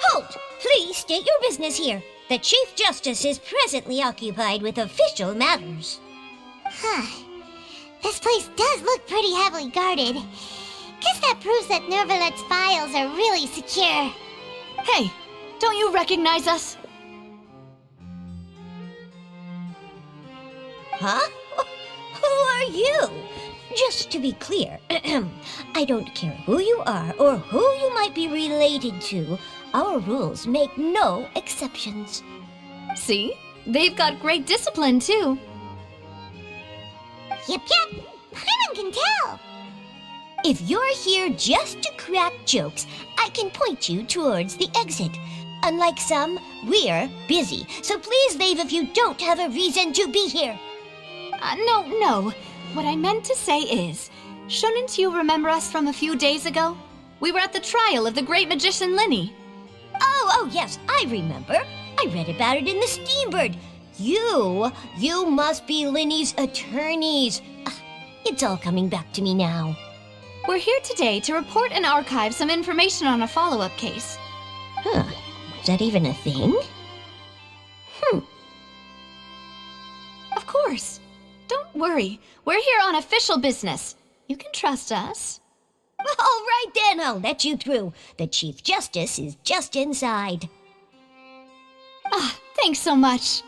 Halt! Please state your business here. The Chief Justice is presently occupied with official matters. This place does look pretty heavily guarded. Guess that proves that Neuvillette's files are really secure. Hey, don't you recognize us? Huh? Who are you? Just to be clear, I don't care who you are or who you might be related to. Our rules make no exceptions. See? They've got great discipline, too. Yep. Paimon can tell. If you're here just to crack jokes, I can point you towards the exit. Unlike some, we're busy, so please leave if you don't have a reason to be here. No. What I meant to say is, shouldn't you remember us from a few days ago? We were at the trial of the great magician Linny. Oh, yes, I remember. I read about it in the Steambird. You must be Linny's attorneys. It's all coming back to me now. We're here today to report and archive some information on a follow-up case. Huh, is that even a thing? Of course. Don't worry. We're here on official business. You can trust us. All right then, I'll let you through. The Chief Justice is just inside. Thanks so much.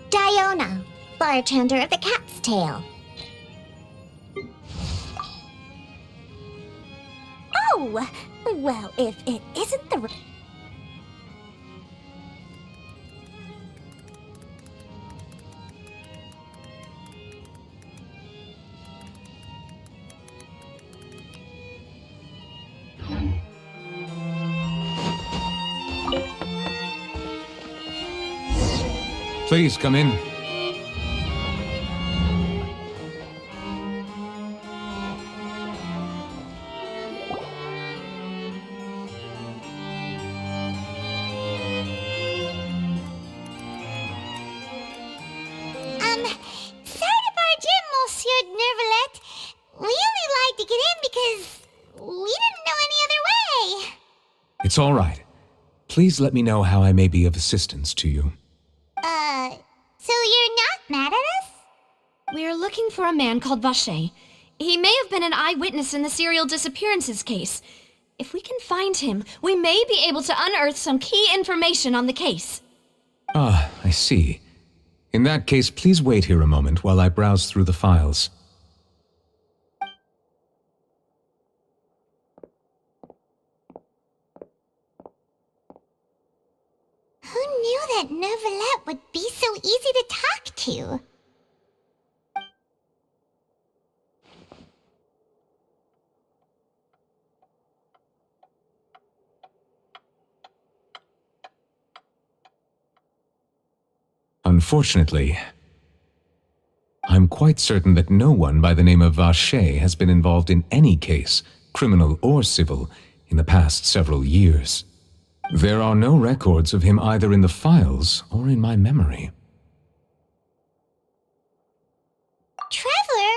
Diona, bartender of the Cat's Tail. Oh, well, if it isn't the... Please come in. Sorry to barge in, Monsieur Nervalet. We only lied to get in because we didn't know any other way. It's all right. Please let me know how I may be of assistance to you. So you're not mad at us? We're looking for a man called Vacher. He may have been an eyewitness in the serial disappearances case. If we can find him, we may be able to unearth some key information on the case. Ah, I see. In that case, please wait here a moment while I browse through the files. Who knew that Nervalet would be so easy to talk to? Unfortunately, I'm quite certain that no one by the name of Vacher has been involved in any case, criminal or civil, in the past several years. There are no records of him either in the files or in my memory. Traveler,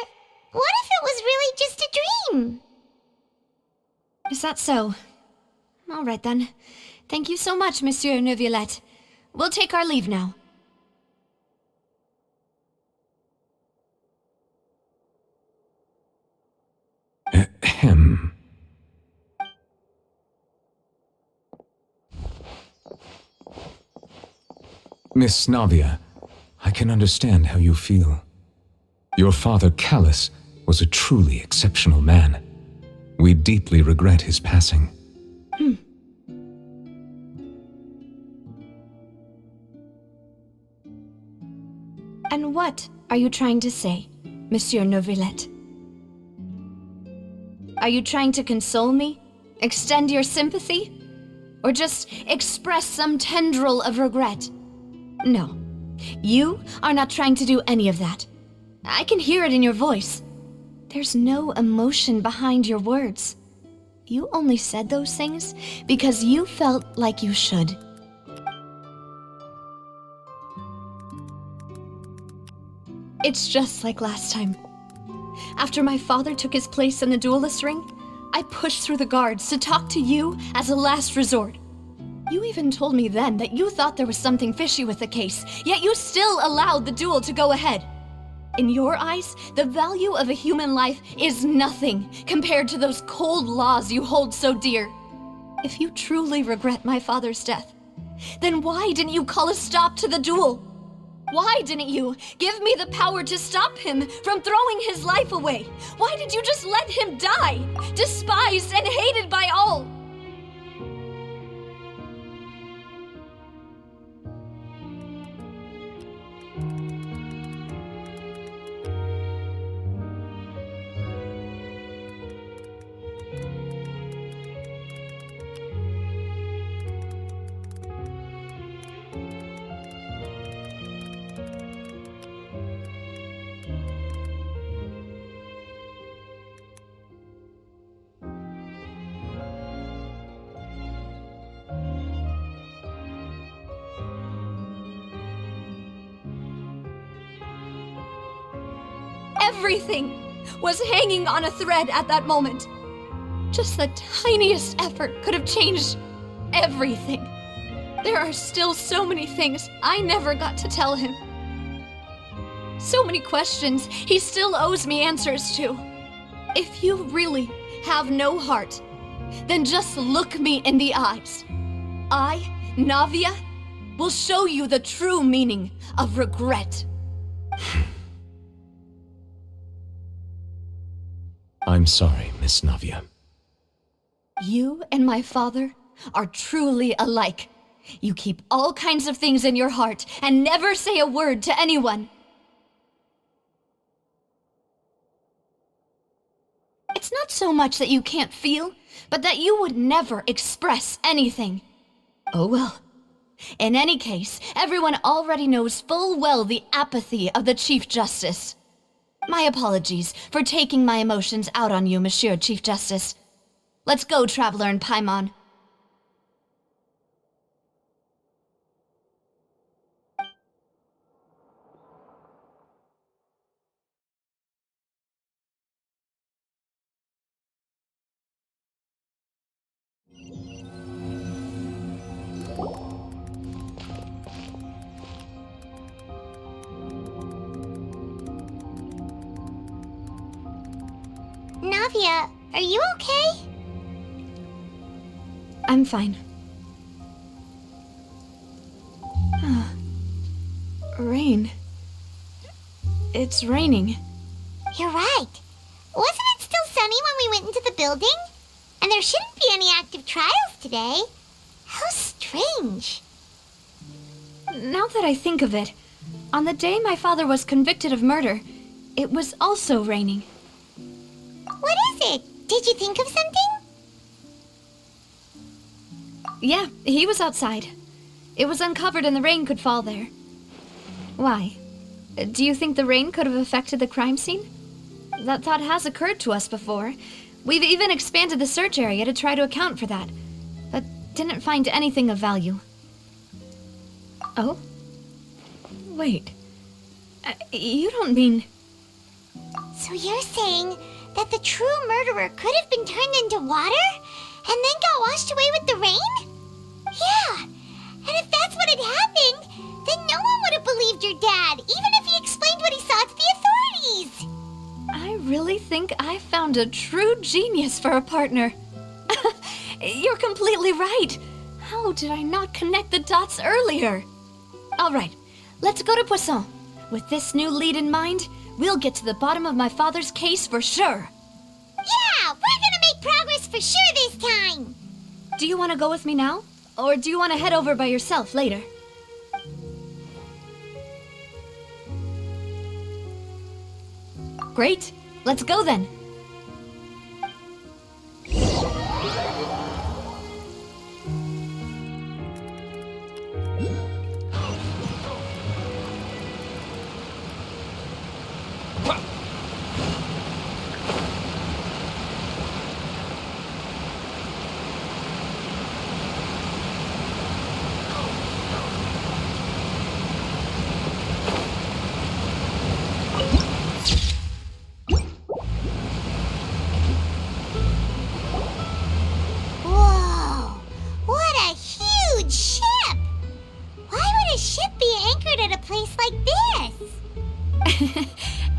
what if it was really just a dream? Is that so? All right then. Thank you so much, Monsieur Neuvillette. We'll take our leave now. Ahem. Miss Navia, I can understand how you feel. Your father, Callus, was a truly exceptional man. We deeply regret his passing. And what are you trying to say, Monsieur Neuvillette? Are you trying to console me? Extend your sympathy? Or just express some tendril of regret? No. You are not trying to do any of that. I can hear it in your voice. There's no emotion behind your words. You only said those things because you felt like you should. It's just like last time. After my father took his place in the duelist ring, I pushed through the guards to talk to you as a last resort. You even told me then that you thought there was something fishy with the case, yet you still allowed the duel to go ahead. In your eyes, the value of a human life is nothing compared to those cold laws you hold so dear. If you truly regret my father's death, then why didn't you call a stop to the duel? Why didn't you give me the power to stop him from throwing his life away? Why did you just let him die, despised and hated by all? Everything was hanging on a thread at that moment. Just the tiniest effort could have changed everything. There are still so many things I never got to tell him. So many questions he still owes me answers to. If you really have no heart, then just look me in the eyes. I, Navia, will show you the true meaning of regret. I'm sorry, Miss Navia. You and my father are truly alike. You keep all kinds of things in your heart and never say a word to anyone. It's not so much that you can't feel, but that you would never express anything. Oh well. In any case, everyone already knows full well the apathy of the Chief Justice. My apologies for taking my emotions out on you, Monsieur Chief Justice. Let's go, Traveler and Paimon. Navia, are you okay? I'm fine. Rain. It's raining. You're right. Wasn't it still sunny when we went into the building? And there shouldn't be any active trials today. How strange. Now that I think of it, on the day my father was convicted of murder, it was also raining. What is it? Did you think of something? Yeah, he was outside. It was uncovered and the rain could fall there. Why? Do you think the rain could have affected the crime scene? That thought has occurred to us before. We've even expanded the search area to try to account for that, but didn't find anything of value. Oh? Wait. You don't mean... So you're saying that the true murderer could have been turned into water and then got washed away with the rain? Yeah, and if that's what had happened, then no one would have believed your dad, even if he explained what he saw to the authorities. I really think I found a true genius for a partner. You're completely right. How did I not connect the dots earlier? All right, let's go to Poisson. With this new lead in mind, we'll get to the bottom of my father's case for sure. Yeah, we're gonna make progress for sure this time. Do you want to go with me now? Or do you want to head over by yourself later? Great, let's go then.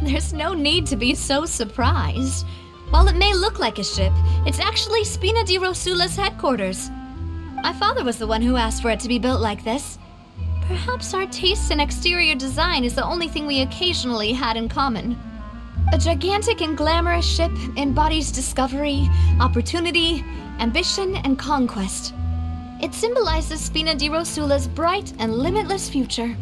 There's no need to be so surprised. While it may look like a ship, it's actually Spina di Rosula's headquarters. My father was the one who asked for it to be built like this. Perhaps our taste in exterior design is the only thing we occasionally had in common. A gigantic and glamorous ship embodies discovery, opportunity, ambition, and conquest. It symbolizes Spina di Rosula's bright and limitless future.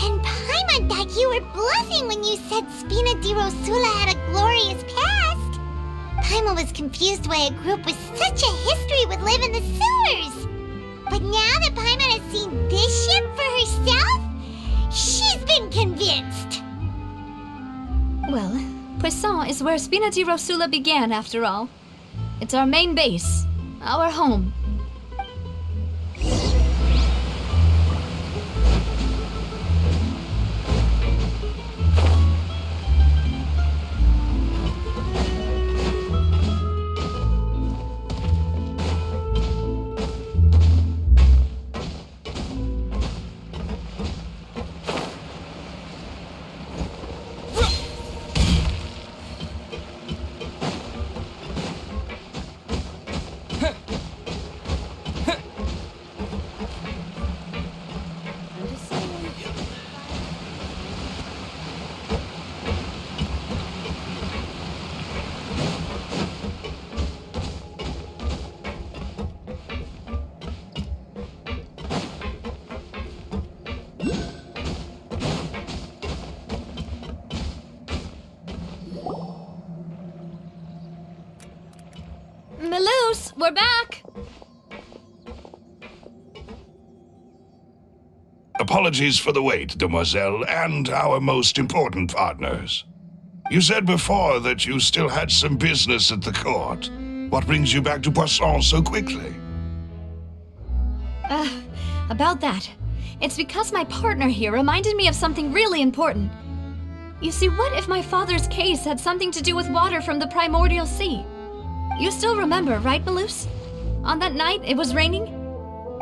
And Paimon thought you were bluffing when you said Spina di Rosula had a glorious past. Paimon was confused why a group with such a history would live in the sewers. But now that Paimon has seen this ship for herself, she's been convinced. Well, Poisson is where Spina di Rosula began, after all. It's our main base, our home. Maloose, we're back! Apologies for the wait, demoiselle, and our most important partners. You said before that you still had some business at the court. What brings you back to Poisson so quickly? About that. It's because my partner here reminded me of something really important. You see, what if my father's case had something to do with water from the primordial sea? You still remember, right, Maloose? On that night, it was raining?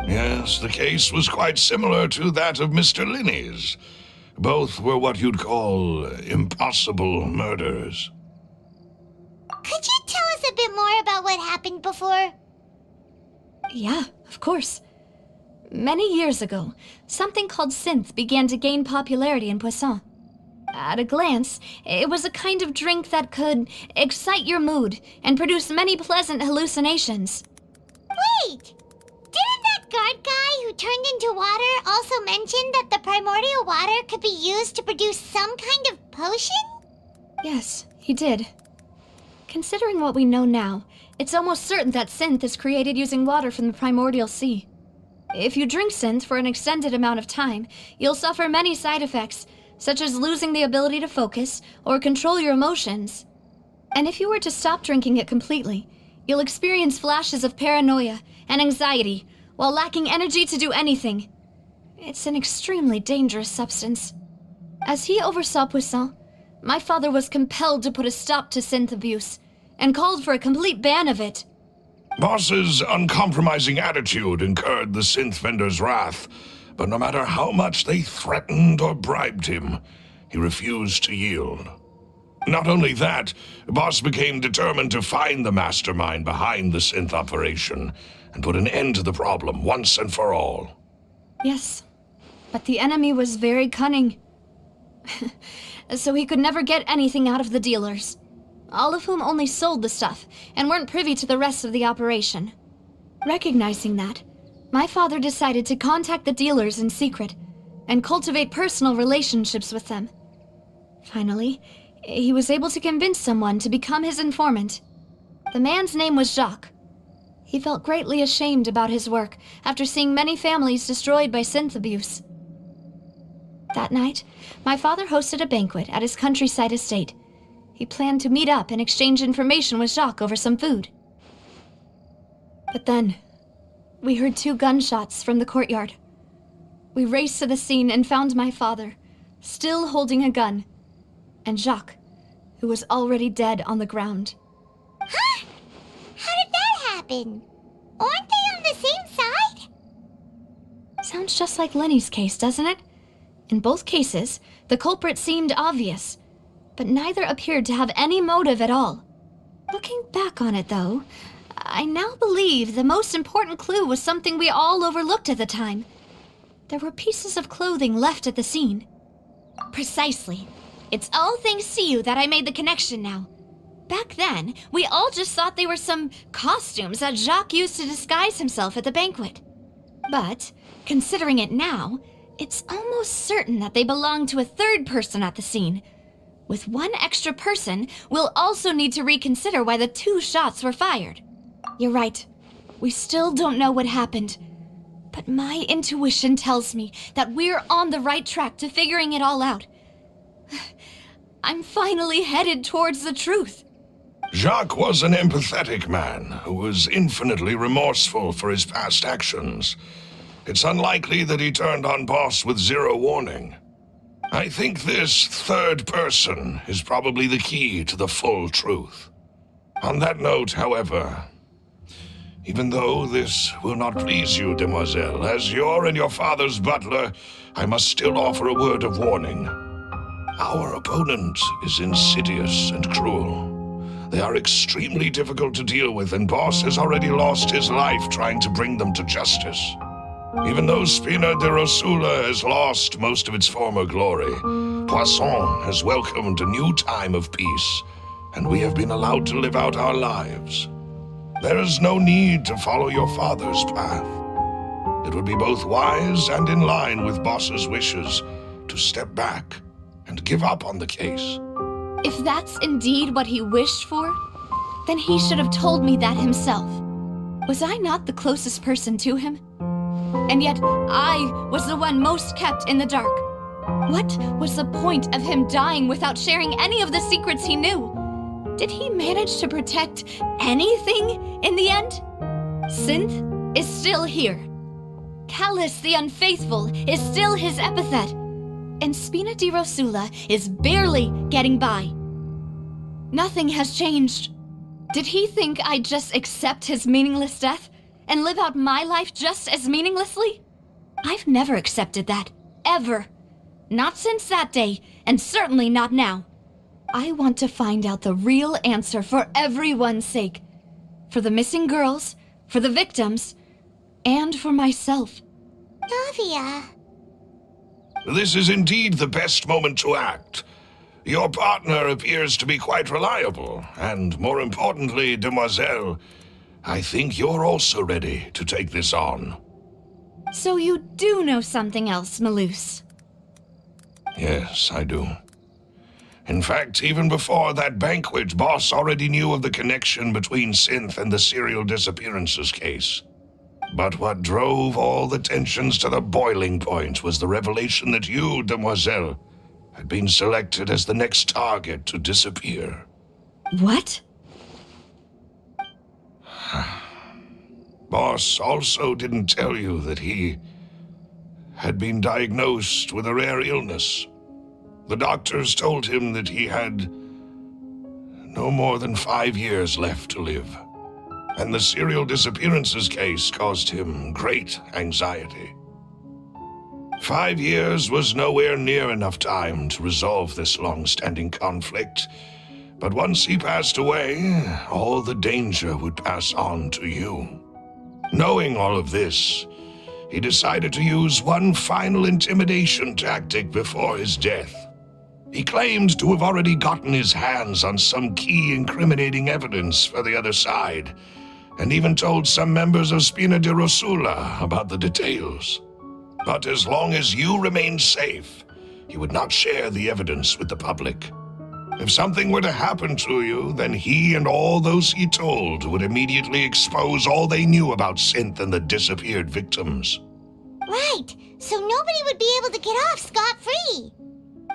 Yes, the case was quite similar to that of Mr. Linney's. Both were what you'd call impossible murders. Could you tell us a bit more about what happened before? Yeah, of course. Many years ago, something called synth began to gain popularity in Poisson. At a glance, it was a kind of drink that could excite your mood and produce many pleasant hallucinations. Wait! Didn't that guard guy who turned into water also mention that the primordial water could be used to produce some kind of potion? Yes, he did. Considering what we know now, it's almost certain that synth is created using water from the primordial sea. If you drink synth for an extended amount of time, you'll suffer many side effects, such as losing the ability to focus or control your emotions. And if you were to stop drinking it completely, you'll experience flashes of paranoia and anxiety while lacking energy to do anything. It's an extremely dangerous substance. As he oversaw Poisson, my father was compelled to put a stop to synth abuse and called for a complete ban of it. Boss's uncompromising attitude incurred the synth vendor's wrath, but no matter how much they threatened or bribed him, he refused to yield. Not only that, Boss became determined to find the mastermind behind the synth operation and put an end to the problem once and for all. Yes, but the enemy was very cunning. So he could never get anything out of the dealers, all of whom only sold the stuff and weren't privy to the rest of the operation. Recognizing that, my father decided to contact the dealers in secret and cultivate personal relationships with them. Finally, he was able to convince someone to become his informant. The man's name was Jacques. He felt greatly ashamed about his work after seeing many families destroyed by synth abuse. That night, my father hosted a banquet at his countryside estate. He planned to meet up and exchange information with Jacques over some food. But then, we heard 2 gunshots from the courtyard. We raced to the scene and found my father, still holding a gun, and Jacques who was already dead on the ground. Huh? How did that happen? Aren't they on the same side? Sounds just like Lenny's case, doesn't it? In both cases, the culprit seemed obvious, but neither appeared to have any motive at all. Looking back on it, though, I now believe the most important clue was something we all overlooked at the time. There were pieces of clothing left at the scene. Precisely. It's all thanks to you that I made the connection now. Back then, we all just thought they were some costumes that Jacques used to disguise himself at the banquet. But, considering it now, it's almost certain that they belong to a third person at the scene. With one extra person, we'll also need to reconsider why the 2 shots were fired. You're right. We still don't know what happened. But my intuition tells me that we're on the right track to figuring it all out. I'm finally headed towards the truth. Jacques was an empathetic man who was infinitely remorseful for his past actions. It's unlikely that he turned on Boss with 0 warning. I think this third person is probably the key to the full truth. On that note, however, even though this will not please you, demoiselle, as your and your father's butler, I must still offer a word of warning. Our opponent is insidious and cruel. They are extremely difficult to deal with, and Boss has already lost his life trying to bring them to justice. Even though Spina de Rosula has lost most of its former glory, Poisson has welcomed a new time of peace, and we have been allowed to live out our lives. There is no need to follow your father's path. It would be both wise and in line with Boss's wishes to step back and give up on the case. If that's indeed what he wished for, then he should have told me that himself. Was I not the closest person to him? And yet, I was the one most kept in the dark. What was the point of him dying without sharing any of the secrets he knew? Did he manage to protect anything in the end? Synth is still here. Callus the Unfaithful is still his epithet. And Spina di Rosula is barely getting by. Nothing has changed. Did he think I'd just accept his meaningless death and live out my life just as meaninglessly? I've never accepted that, ever. Not since that day, and certainly not now. I want to find out the real answer for everyone's sake. For the missing girls, for the victims, and for myself. Navia. This is indeed the best moment to act. Your partner appears to be quite reliable, and more importantly, demoiselle, I think you're also ready to take this on. So you do know something else, Malouse? Yes, I do. In fact, even before that banquet, Boss already knew of the connection between Synth and the serial disappearances case. But what drove all the tensions to the boiling point was the revelation that you, demoiselle, had been selected as the next target to disappear. What? Boss also didn't tell you that he had been diagnosed with a rare illness. The doctors told him that he had no more than 5 years left to live. And the serial disappearances case caused him great anxiety. 5 years was nowhere near enough time to resolve this long-standing conflict, but once he passed away, all the danger would pass on to you. Knowing all of this, he decided to use one final intimidation tactic before his death. He claimed to have already gotten his hands on some key incriminating evidence for the other side, and even told some members of Spina di Rosula about the details. But as long as you remained safe, he would not share the evidence with the public. If something were to happen to you, then he and all those he told would immediately expose all they knew about Synth and the disappeared victims. Right, so nobody would be able to get off scot-free.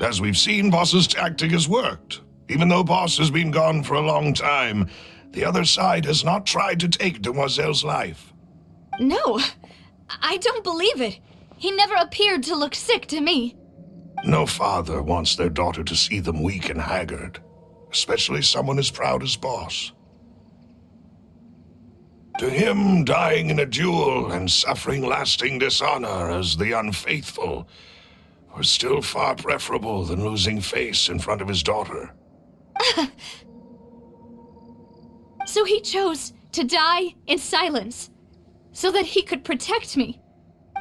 As we've seen, Boss's tactic has worked. Even though Boss has been gone for a long time, the other side has not tried to take Demoiselle's life. No, I don't believe it. He never appeared to look sick to me. No father wants their daughter to see them weak and haggard. especially someone as proud as Boss. To him, dying in a duel and suffering lasting dishonor as the unfaithful was still far preferable than losing face in front of his daughter. So he chose to die in silence, so that he could protect me.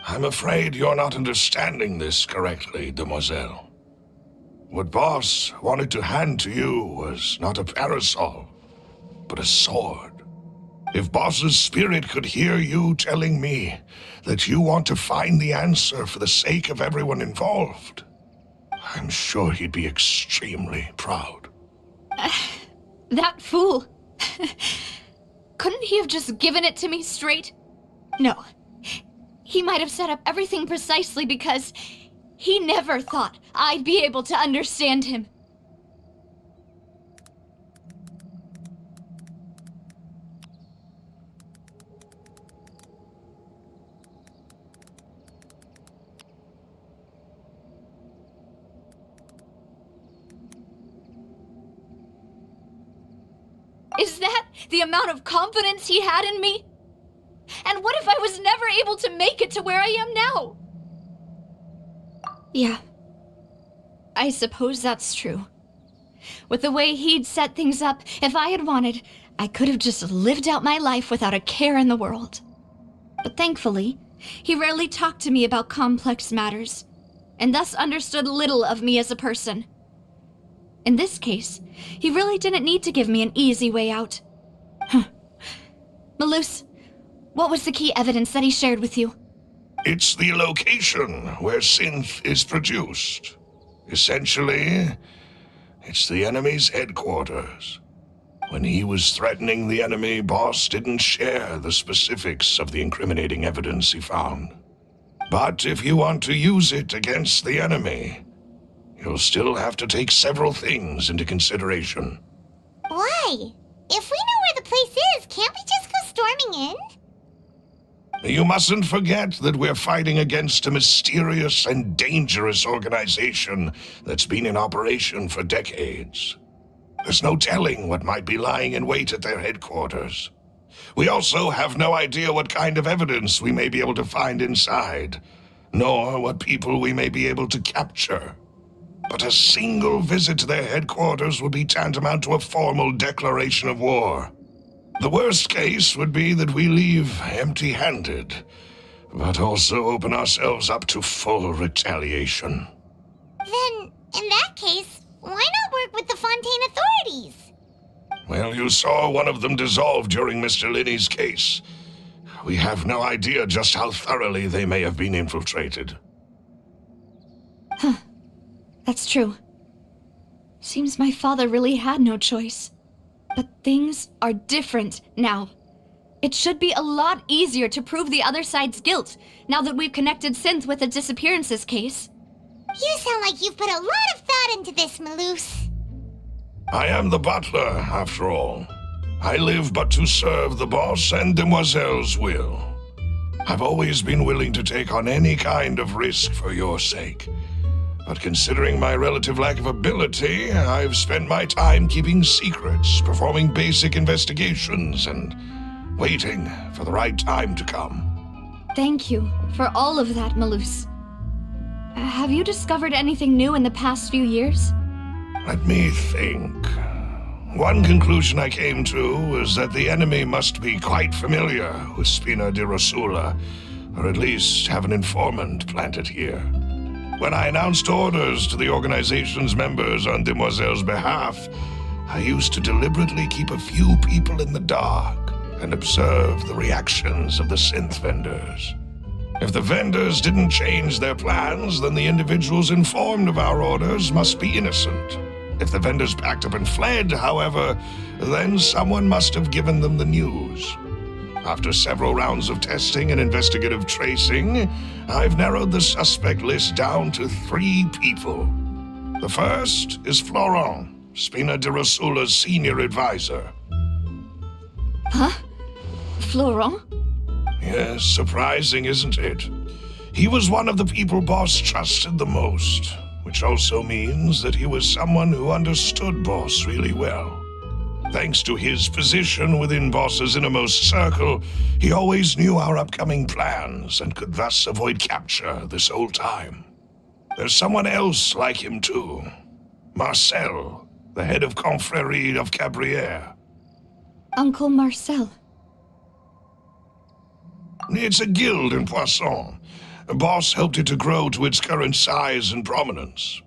I'm afraid you're not understanding this correctly, demoiselle. What Boss wanted to hand to you was not a parasol, but a sword. If Boss's spirit could hear you telling me that you want to find the answer for the sake of everyone involved, I'm sure he'd be extremely proud. That fool. Couldn't he have just given it to me straight? No. He might have set up everything precisely because he never thought I'd be able to understand him. Is that the amount of confidence he had in me? And what if I was never able to make it to where I am now? Yeah. I suppose that's true. With the way he'd set things up, if I had wanted, I could have just lived out my life without a care in the world. But thankfully, he rarely talked to me about complex matters, and thus understood little of me as a person. In this case, he really didn't need to give me an easy way out. Malus, what was the key evidence that he shared with you? It's the location where synth is produced. Essentially, it's the enemy's headquarters. When he was threatening the enemy, Boss didn't share the specifics of the incriminating evidence he found. But if you want to use it against the enemy, you'll still have to take several things into consideration. Why? If we know where the place is, can't we just go storming in? You mustn't forget that we're fighting against a mysterious and dangerous organization that's been in operation for decades. There's no telling what might be lying in wait at their headquarters. We also have no idea what kind of evidence we may be able to find inside, nor what people we may be able to capture. But a single visit to their headquarters would be tantamount to a formal declaration of war. The worst case would be that we leave empty-handed, but also open ourselves up to full retaliation. Then, in that case, why not work with the Fontaine authorities? Well, you saw one of them dissolve during Mr. Linney's case. We have no idea just how thoroughly they may have been infiltrated. That's true. Seems my father really had no choice. But things are different now. It should be a lot easier to prove the other side's guilt, now that we've connected Synth with the disappearances case. You sound like you've put a lot of thought into this, Malus. I am the butler, after all. I live but to serve the boss and Demoiselle's will. I've always been willing to take on any kind of risk for your sake. But considering my relative lack of ability, I've spent my time keeping secrets, performing basic investigations, and waiting for the right time to come. Thank you for all of that, Malus. Have you discovered anything new in the past few years? Let me think. One conclusion I came to was that the enemy must be quite familiar with Spina di Rosula, or at least have an informant planted here. When I announced orders to the organization's members on Demoiselle's behalf, I used to deliberately keep a few people in the dark and observe the reactions of the synth vendors. If the vendors didn't change their plans, then the individuals informed of our orders must be innocent. If the vendors packed up and fled, however, then someone must have given them the news. After several rounds of testing and investigative tracing, I've narrowed the suspect list down to 3 people. The first is Florent, Spina di Rosula's senior advisor. Huh? Florent? Yes, surprising, isn't it? He was one of the people Boss trusted the most. which also means that he was someone who understood Boss really well. Thanks to his position within Boss's innermost circle, he always knew our upcoming plans and could thus avoid capture this whole time. There's someone else like him too. Marcel, the head of Confrérie of Cabrières. Uncle Marcel. It's a guild in Poisson. Boss helped it to grow to its current size and prominence.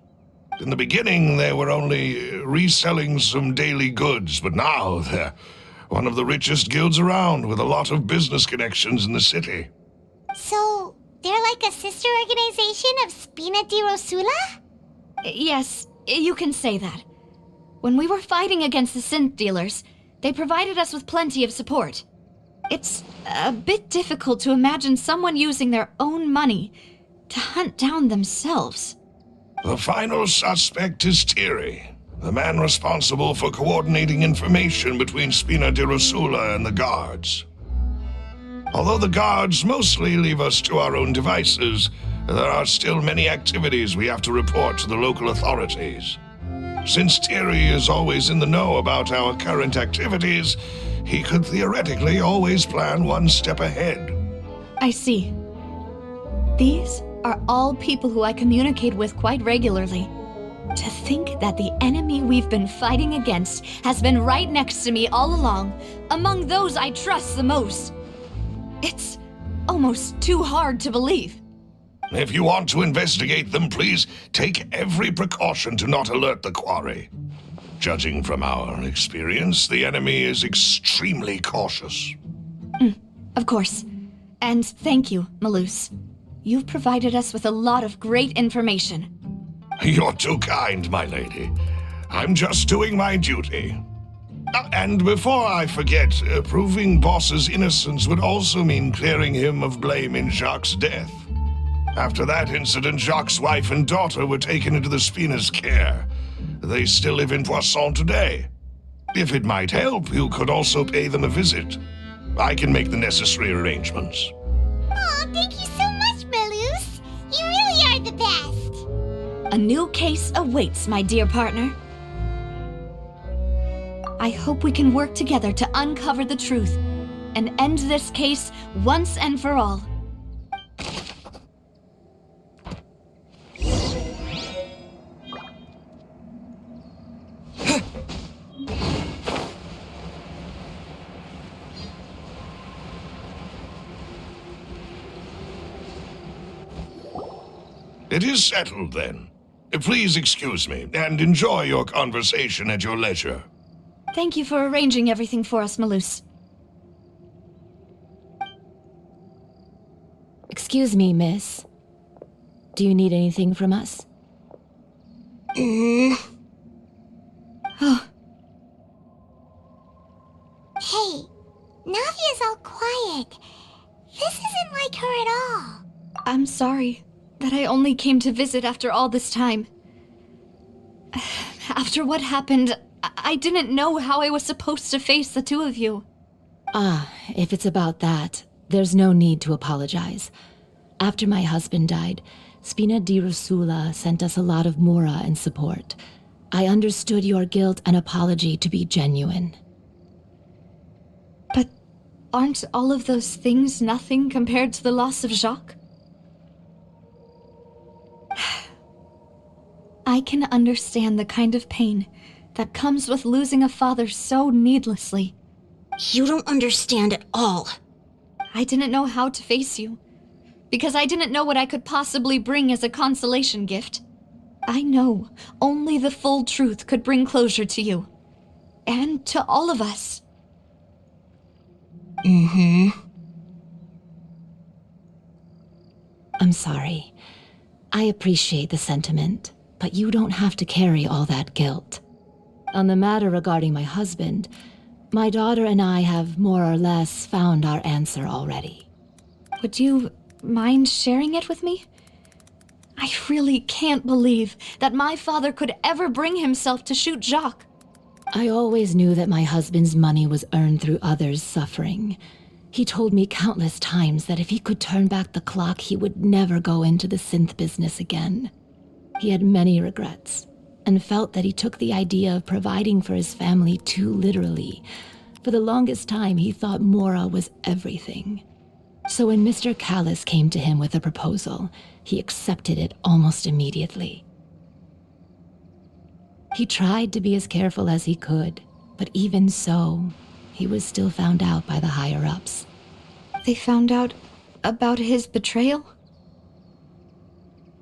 In the beginning, they were only reselling some daily goods, but now they're one of the richest guilds around with a lot of business connections in the city. So, they're like a sister organization of Spina di Rosula? Yes, you can say that. When we were fighting against the synth dealers, they provided us with plenty of support. It's a bit difficult to imagine someone using their own money to hunt down themselves. The final suspect is Thierry, the man responsible for coordinating information between Spina di Rosula and the guards. Although the guards mostly leave us to our own devices, there are still many activities we have to report to the local authorities. Since Thierry is always in the know about our current activities, he could theoretically always plan one step ahead. I see. These are all people who I communicate with quite regularly. To think that the enemy we've been fighting against has been right next to me all along, among those I trust the most. It's almost too hard to believe. If you want to investigate them, please take every precaution to not alert the quarry. Judging from our experience, the enemy is extremely cautious. Of course. And thank you, Malus. You've provided us with a lot of great information. You're too kind, my lady. I'm just doing my duty. And before I forget, proving Boss's innocence would also mean clearing him of blame in Jacques' death. After that incident, Jacques' wife and daughter were taken into the Spina's care. They still live in Poisson today. If it might help, you could also pay them a visit. I can make the necessary arrangements. Aw, thank you so much, Malus. You really are the best. A new case awaits, my dear partner. I hope we can work together to uncover the truth and end this case once and for all. It is settled, then. Please excuse me, and enjoy your conversation at your leisure. Thank you for arranging everything for us, Malus. Excuse me, miss. Do you need anything from us? Oh, Hey, Navia's all quiet. This isn't like her at all. I'm sorry that I only came to visit after all this time. After what happened, I didn't know how I was supposed to face the two of you. Ah, if it's about that, there's no need to apologize. After my husband died, Spina di Rosula sent us a lot of mora and support. I understood your guilt and apology to be genuine. But aren't all of those things nothing compared to the loss of Jacques? I can understand the kind of pain that comes with losing a father so needlessly. You don't understand at all. I didn't know how to face you, because I didn't know what I could possibly bring as a consolation gift. I know only the full truth could bring closure to you, and to all of us. I'm sorry. I appreciate the sentiment, but you don't have to carry all that guilt. On the matter regarding my husband, my daughter and I have more or less found our answer already. Would you mind sharing it with me? I really can't believe that my father could ever bring himself to shoot Jacques. I always knew that my husband's money was earned through others' suffering. He told me countless times that if he could turn back the clock, he would never go into the synth business again. He had many regrets, and felt that he took the idea of providing for his family too literally. For the longest time, he thought Mora was everything. So when Mr. Callis came to him with a proposal, he accepted it almost immediately. He tried to be as careful as he could, but even so, he was still found out by the higher-ups. They found out about his betrayal?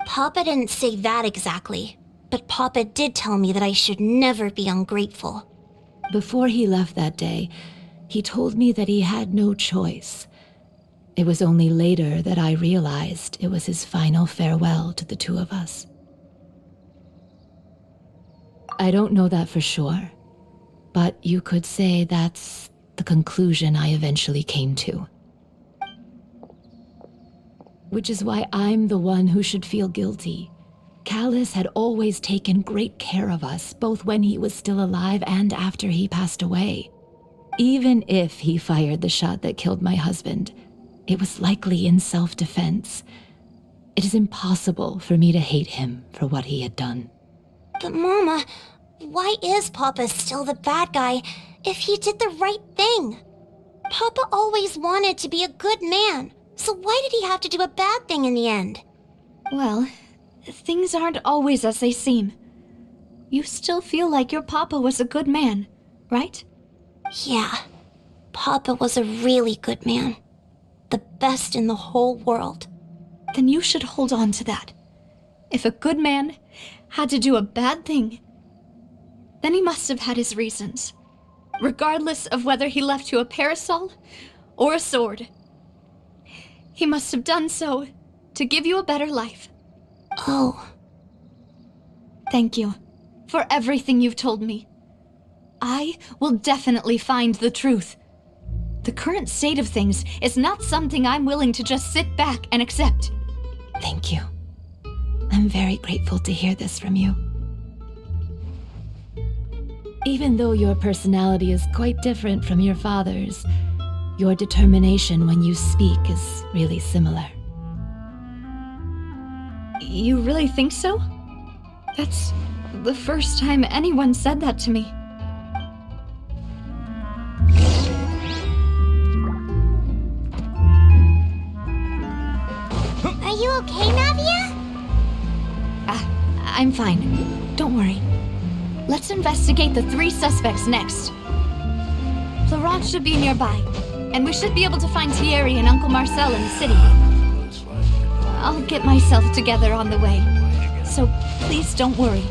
Papa didn't say that exactly, but Papa did tell me that I should never be ungrateful. Before he left that day, he told me that he had no choice. It was only later that I realized it was his final farewell to the two of us. I don't know that for sure, but you could say that's the conclusion I eventually came to. Which is why I'm the one who should feel guilty. Callis had always taken great care of us, both when he was still alive and after he passed away. Even if he fired the shot that killed my husband, it was likely in self-defense. It is impossible for me to hate him for what he had done. But Mama, why is Papa still the bad guy if he did the right thing? Papa always wanted to be a good man, so why did he have to do a bad thing in the end? Well, things aren't always as they seem. You still feel like your papa was a good man, right? Yeah, Papa was a really good man. The best in the whole world. Then you should hold on to that. If a good man had to do a bad thing, then he must have had his reasons. Regardless of whether he left you a parasol or a sword. He must have done so to give you a better life. Oh. Thank you for everything you've told me. I will definitely find the truth. The current state of things is not something I'm willing to just sit back and accept. Thank you. I'm very grateful to hear this from you. Even though your personality is quite different from your father's, your determination when you speak is really similar. You really think so? That's the first time anyone said that to me. Are you okay, Navia? I'm fine. Don't worry. Let's investigate the 3 suspects next. Florent should be nearby, and we should be able to find Thierry and Uncle Marcel in the city. I'll get myself together on the way, so please don't worry.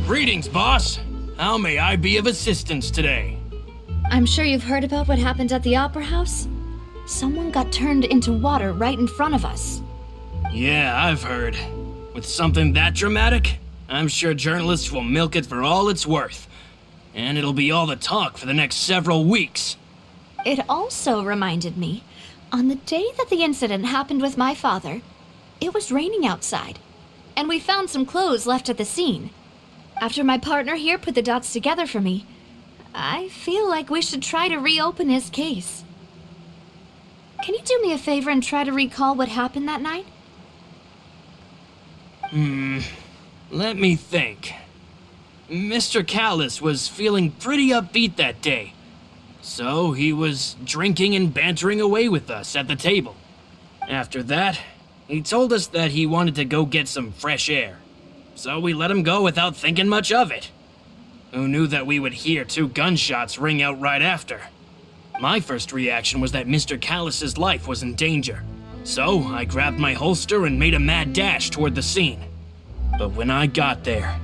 Greetings, boss. How may I be of assistance today? I'm sure you've heard about what happened at the Opera House. Someone got turned into water right in front of us. Yeah, I've heard. With something that dramatic, I'm sure journalists will milk it for all it's worth. And it'll be all the talk for the next several weeks. It also reminded me, on the day that the incident happened with my father, it was raining outside, and we found some clothes left at the scene. After my partner here put the dots together for me, I feel like we should try to reopen his case. Can you do me a favor and try to recall what happened that night? Let me think. Mr. Callis was feeling pretty upbeat that day. So he was drinking and bantering away with us at the table. After that, he told us that he wanted to go get some fresh air. So we let him go without thinking much of it. Who knew that we would hear 2 gunshots ring out right after? My first reaction was that Mr. Callis's life was in danger. So I grabbed my holster and made a mad dash toward the scene. But when I got there,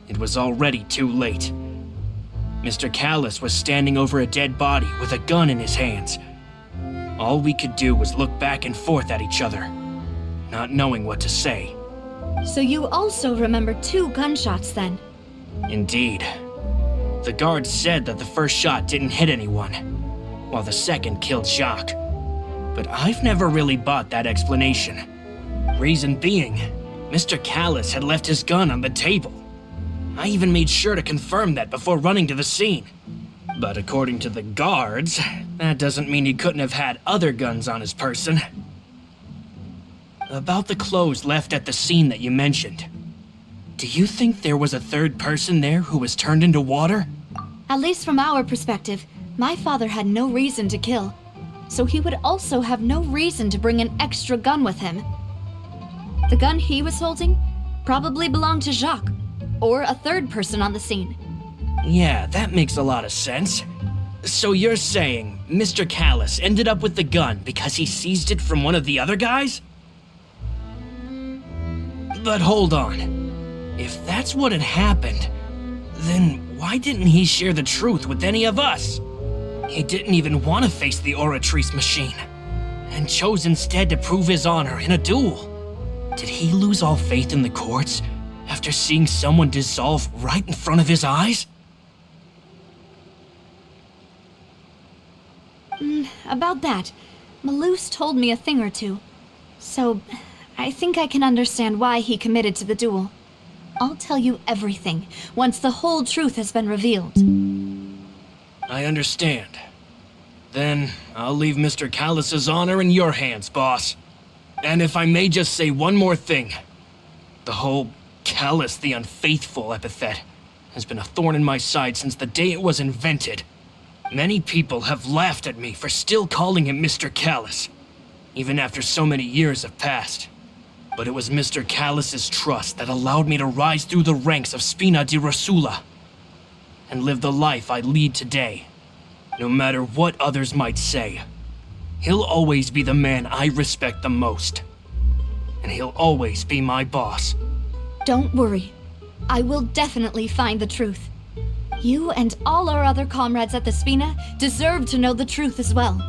it was already too late. Mr. Callis was standing over a dead body with a gun in his hands. All we could do was look back and forth at each other, not knowing what to say. So you also remember 2 gunshots then? Indeed. The guards said that the first shot didn't hit anyone, while the second killed Jacques. But I've never really bought that explanation. Reason being, Mr. Callus had left his gun on the table. I even made sure to confirm that before running to the scene. But according to the guards, that doesn't mean he couldn't have had other guns on his person. About the clothes left at the scene that you mentioned. Do you think there was a third person there who was turned into water? At least from our perspective, my father had no reason to kill. So he would also have no reason to bring an extra gun with him. The gun he was holding probably belonged to Jacques, or a third person on the scene. Yeah, that makes a lot of sense. So you're saying Mr. Callus ended up with the gun because he seized it from one of the other guys? But hold on. If that's what had happened, then why didn't he share the truth with any of us? He didn't even want to face the Oratrice machine, and chose instead to prove his honor in a duel. Did he lose all faith in the courts after seeing someone dissolve right in front of his eyes? About that, Malus told me a thing or two. So, I think I can understand why he committed to the duel. I'll tell you everything once the whole truth has been revealed. I understand. Then I'll leave Mr. Callus's honor in your hands, boss. And if I may just say one more thing. The whole Callus the Unfaithful epithet has been a thorn in my side since the day it was invented. Many people have laughed at me for still calling him Mr. Callus, even after so many years have passed. But it was Mr. Callus's trust that allowed me to rise through the ranks of Spina di Rosula and live the life I lead today. No matter what others might say, he'll always be the man I respect the most. And he'll always be my boss. Don't worry. I will definitely find the truth. You and all our other comrades at the Spina deserve to know the truth as well.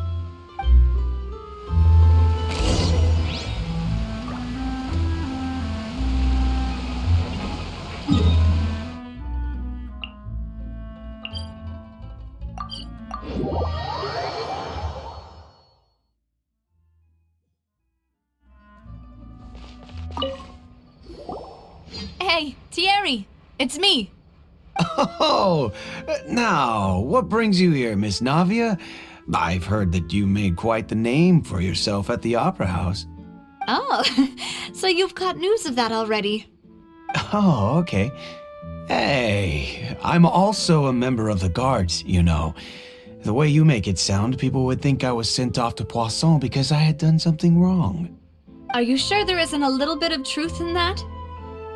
Hey, Thierry, it's me. Oh, now, what brings you here, Miss Navia? I've heard that you made quite the name for yourself at the Opera House. Oh, so you've got news of that already. Oh, okay. Hey, I'm also a member of the Guards, you know. The way you make it sound, people would think I was sent off to Poisson because I had done something wrong. Are you sure there isn't a little bit of truth in that?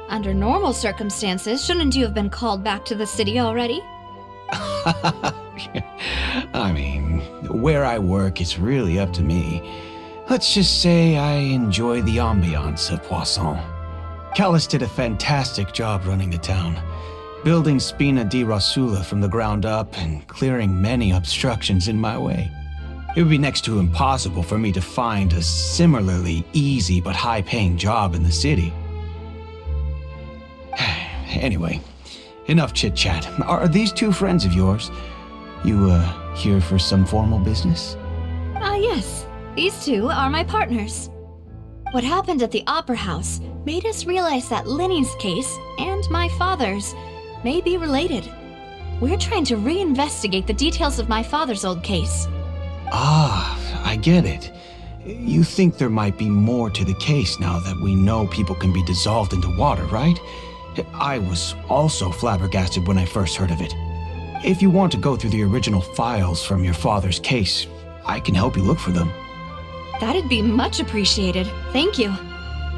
Under normal circumstances, shouldn't you have been called back to the city already? I mean, where I work is really up to me. Let's just say I enjoy the ambiance of Poisson. Callus did a fantastic job running the town, building Spina di Rosula from the ground up and clearing many obstructions in my way. It would be next to impossible for me to find a similarly easy but high-paying job in the city. Anyway, enough chit-chat. Are these two friends of yours? You, here for some formal business? Yes. These two are my partners. What happened at the Opera House made us realize that Linny's case and my father's may be related. We're trying to reinvestigate the details of my father's old case. Ah, I get it. You think there might be more to the case now that we know people can be dissolved into water, right? I was also flabbergasted when I first heard of it. If you want to go through the original files from your father's case, I can help you look for them. That'd be much appreciated. Thank you.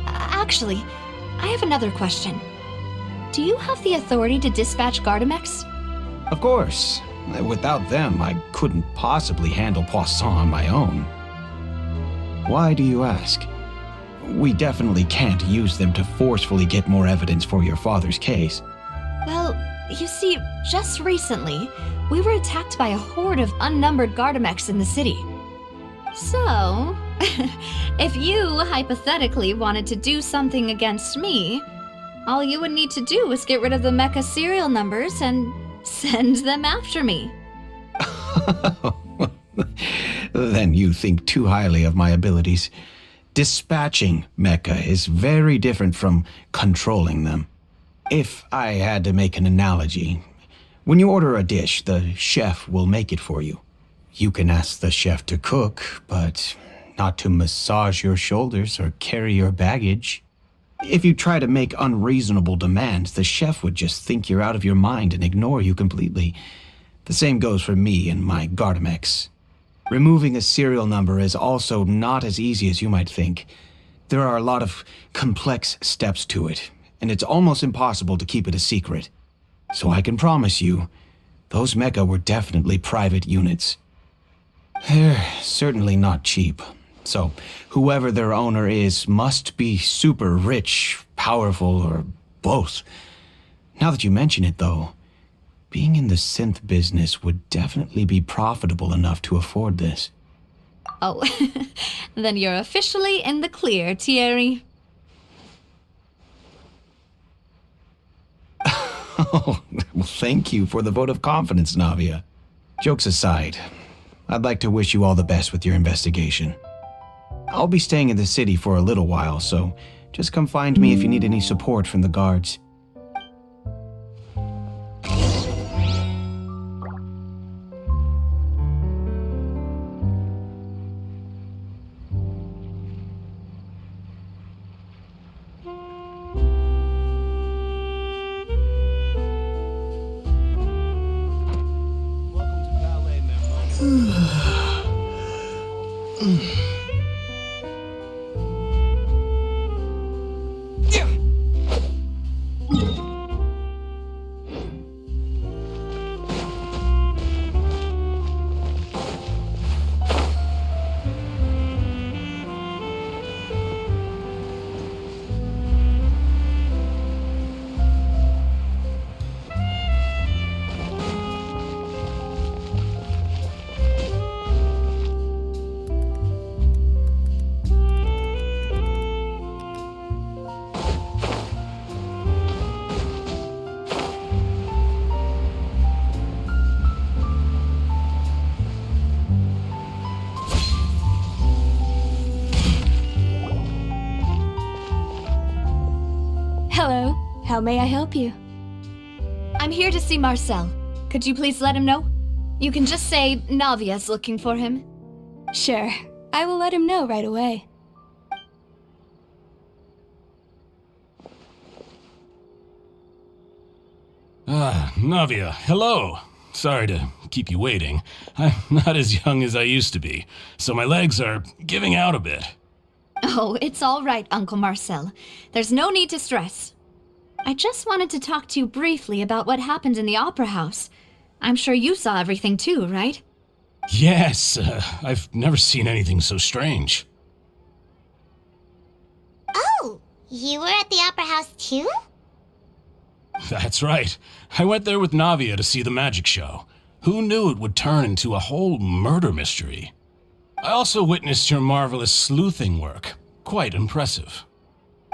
Actually, I have another question. Do you have the authority to dispatch Gardamex? Of course. Without them, I couldn't possibly handle Poisson on my own. Why do you ask? We definitely can't use them to forcefully get more evidence for your father's case. Well, you see, just recently, we were attacked by a horde of unnumbered Gardamex in the city. So, if you hypothetically wanted to do something against me, All you would need to do is get rid of the mecha serial numbers and send them after me. Then you think too highly of my abilities. Dispatching mecha is very different from controlling them. If I had to make an analogy, when you order a dish, the chef will make it for you. You can ask the chef to cook, but not to massage your shoulders or carry your baggage. If you try to make unreasonable demands, the chef would just think you're out of your mind and ignore you completely. The same goes for me and my Gardamex. Removing a serial number is also not as easy as you might think. There are a lot of complex steps to it, and it's almost impossible to keep it a secret. So I can promise you, those mecha were definitely private units. They're certainly not cheap. So whoever their owner is must be super rich, powerful, or both. Now that you mention it, though, being in the synth business would definitely be profitable enough to afford this. Oh, then you're officially in the clear, Thierry. Oh, well, thank you for the vote of confidence, Navia. Jokes aside, I'd like to wish you all the best with your investigation. I'll be staying in the city for a little while, so just come find me if you need any support from the guards. Hello, how may I help you? I'm here to see Marcel. Could you please let him know? You can just say Navia's looking for him. Sure, I will let him know right away. Navia, hello. Sorry to keep you waiting. I'm not as young as I used to be, so my legs are giving out a bit. Oh, it's all right, Uncle Marcel. There's no need to stress. I just wanted to talk to you briefly about what happened in the Opera House. I'm sure you saw everything too, right? Yes, I've never seen anything so strange. Oh, you were at the Opera House too? That's right. I went there with Navia to see the magic show. Who knew it would turn into a whole murder mystery? I also witnessed your marvelous sleuthing work. Quite impressive.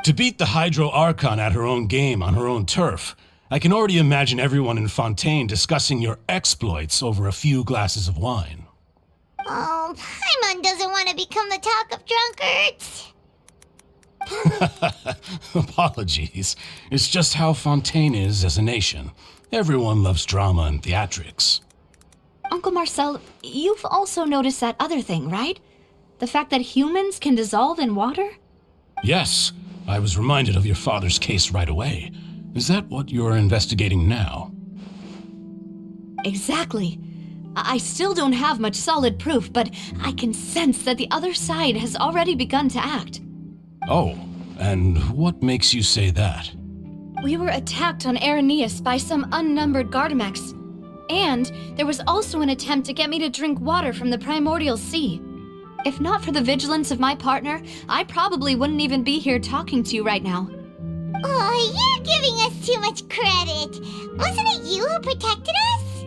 To beat the Hydro Archon at her own game on her own turf, I can already imagine everyone in Fontaine discussing your exploits over a few glasses of wine. Oh, Paimon doesn't want to become the talk of drunkards. Apologies. It's just how Fontaine is as a nation. Everyone loves drama and theatrics. Uncle Marcel, you've also noticed that other thing, right? The fact that humans can dissolve in water? Yes, I was reminded of your father's case right away. Is that what you're investigating now? Exactly. I still don't have much solid proof, but I can sense that the other side has already begun to act. Oh, and what makes you say that? We were attacked on Araneus by some unnumbered Gardamex. And there was also an attempt to get me to drink water from the primordial sea. If not for the vigilance of my partner, I probably wouldn't even be here talking to you right now. Oh, you're giving us too much credit. Wasn't it you who protected us?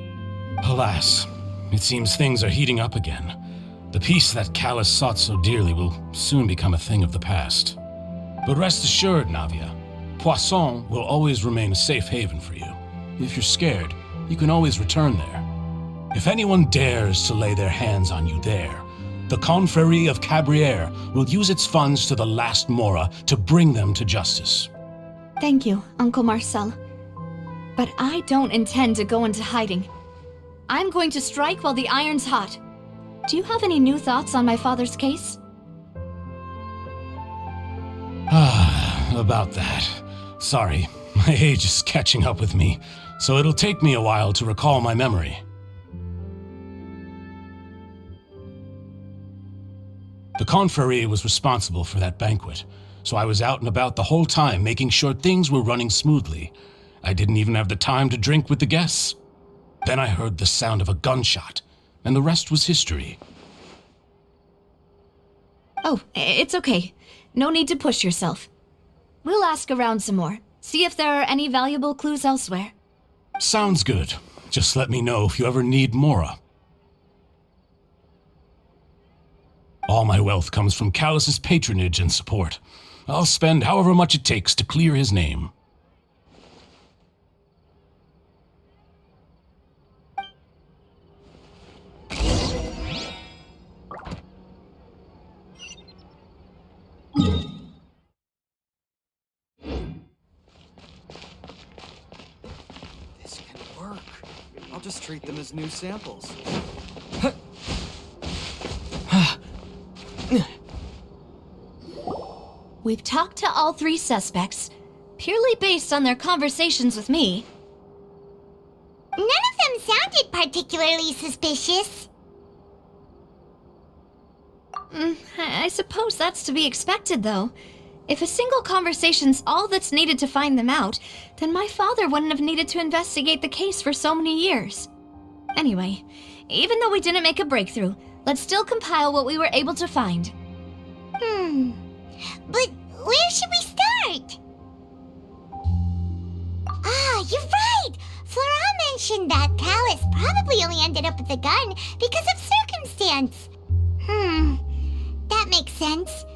Alas, it seems things are heating up again. The peace that Callus sought so dearly will soon become a thing of the past. But rest assured, Navia, Poisson will always remain a safe haven for you. If you're scared, you can always return there. If anyone dares to lay their hands on you there, the Confrérie of Cabrières will use its funds to the last Mora to bring them to justice. Thank you, Uncle Marcel. But I don't intend to go into hiding. I'm going to strike while the iron's hot. Do you have any new thoughts on my father's case? About that. Sorry, my age is catching up with me, so it'll take me a while to recall my memory. The Confrérie was responsible for that banquet, so I was out and about the whole time making sure things were running smoothly. I didn't even have the time to drink with the guests. Then I heard the sound of a gunshot, and the rest was history. Oh, it's okay. No need to push yourself. We'll ask around some more, see if there are any valuable clues elsewhere. Sounds good. Just let me know if you ever need Mora. All my wealth comes from Callus's patronage and support. I'll spend however much it takes to clear his name. This can work. I'll just treat them as new samples. We've talked to all three suspects, purely based on their conversations with me. None of them sounded particularly suspicious. I suppose that's to be expected, though. If a single conversation's all that's needed to find them out, then my father wouldn't have needed to investigate the case for so many years. Anyway, even though we didn't make a breakthrough, let's still compile what we were able to find. But where should we start? Ah, you're right! Flora mentioned that Callus probably only ended up with the gun because of circumstance. That makes sense.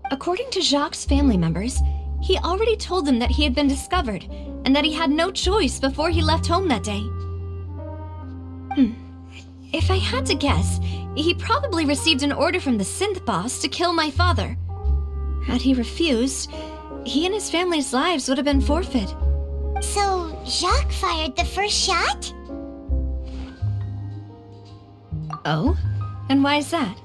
According to Jacques' family members, he already told them that he had been discovered, and that he had no choice before he left home that day. If I had to guess, he probably received an order from the synth boss to kill my father. Had he refused, he and his family's lives would have been forfeit. So, Jacques fired the first shot? Oh? And why is that?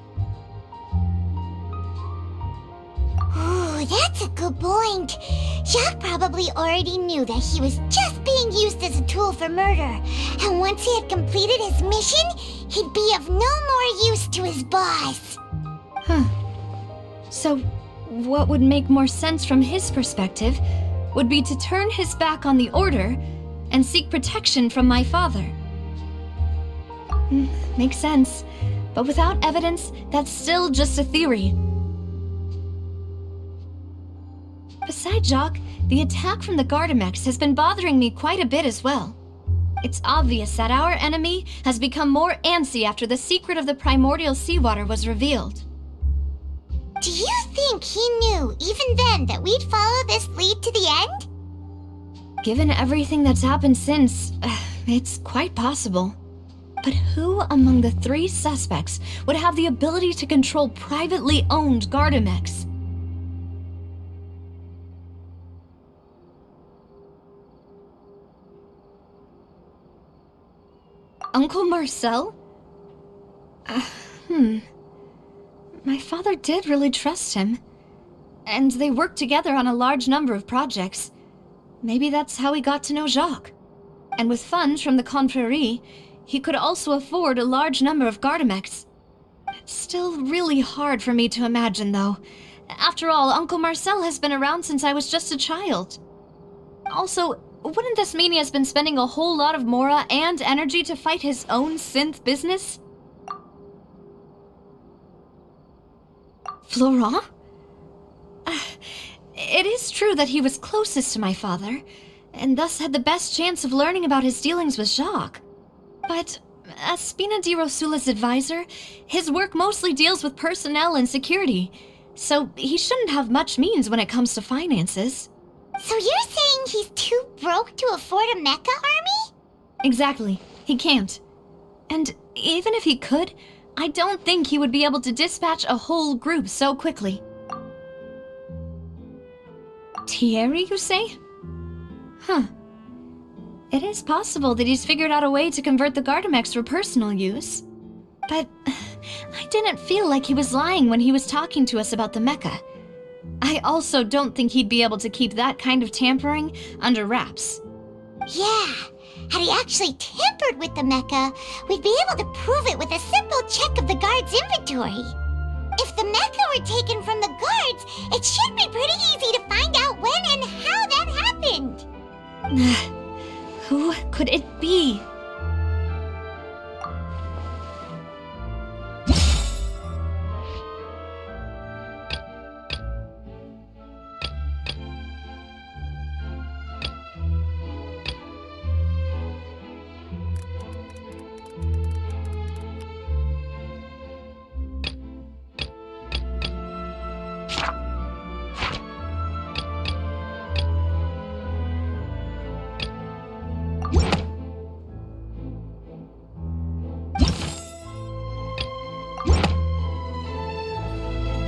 Ooh, that's a good point. Jacques probably already knew that he was just being used as a tool for murder. And once he had completed his mission, he'd be of no more use to his boss. So, what would make more sense from his perspective would be to turn his back on the Order and seek protection from my father. Makes sense. But without evidence, that's still just a theory. Besides Jacques, the attack from the Gardamex has been bothering me quite a bit as well. It's obvious that our enemy has become more antsy after the secret of the primordial seawater was revealed. Do you think he knew, even then, that we'd follow this lead to the end? Given everything that's happened since, it's quite possible. But who among the three suspects would have the ability to control privately owned Gardamex? Uncle Marcel? My father did really trust him. And they worked together on a large number of projects. Maybe that's how he got to know Jacques. And with funds from the Confrérie, he could also afford a large number of Gardamex. It's still really hard for me to imagine, though. After all, Uncle Marcel has been around since I was just a child. Also, wouldn't this mean he has been spending a whole lot of Mora and energy to fight his own synth business? Florent? It is true that he was closest to my father, and thus had the best chance of learning about his dealings with Jacques. But as Spina di Rosula's advisor, his work mostly deals with personnel and security, so he shouldn't have much means when it comes to finances. So you're saying he's too broke to afford a mecha army? Exactly. He can't. And even if he could, I don't think he would be able to dispatch a whole group so quickly. Thierry, you say? Huh. It is possible that he's figured out a way to convert the Gardamex for personal use. But I didn't feel like he was lying when he was talking to us about the mecha. I also don't think he'd be able to keep that kind of tampering under wraps. Yeah, had he actually tampered with the mecha, we'd be able to prove it with a simple check of the guard's inventory. If the mecha were taken from the guards, it should be pretty easy to find out when and how that happened. Who could it be?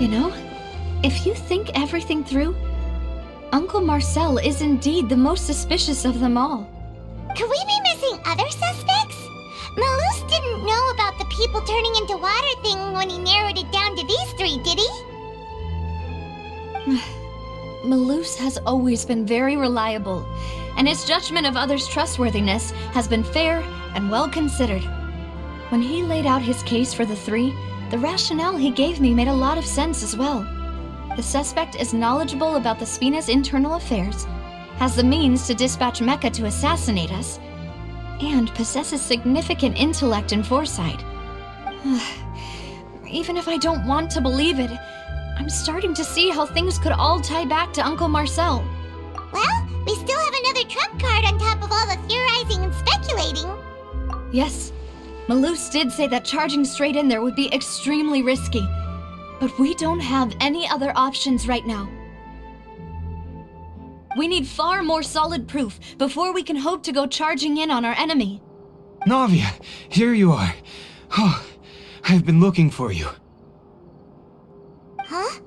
You know, if you think everything through, Uncle Marcel is indeed the most suspicious of them all. Could we be missing other suspects? Malus didn't know about the people turning into water thing when he narrowed it down to these three, did he? Malus has always been very reliable, and his judgment of others' trustworthiness has been fair and well considered. When he laid out his case for the three, the rationale he gave me made a lot of sense as well. The suspect is knowledgeable about the Spina's internal affairs, has the means to dispatch Mecha to assassinate us, and possesses significant intellect and foresight. Even if I don't want to believe it, I'm starting to see how things could all tie back to Uncle Marcel. Well, we still have another trump card on top of all the theorizing and speculating. Yes, Malus did say that charging straight in there would be extremely risky, but we don't have any other options right now. We need far more solid proof before we can hope to go charging in on our enemy. Navia, here you are. Oh, I've been looking for you. Huh?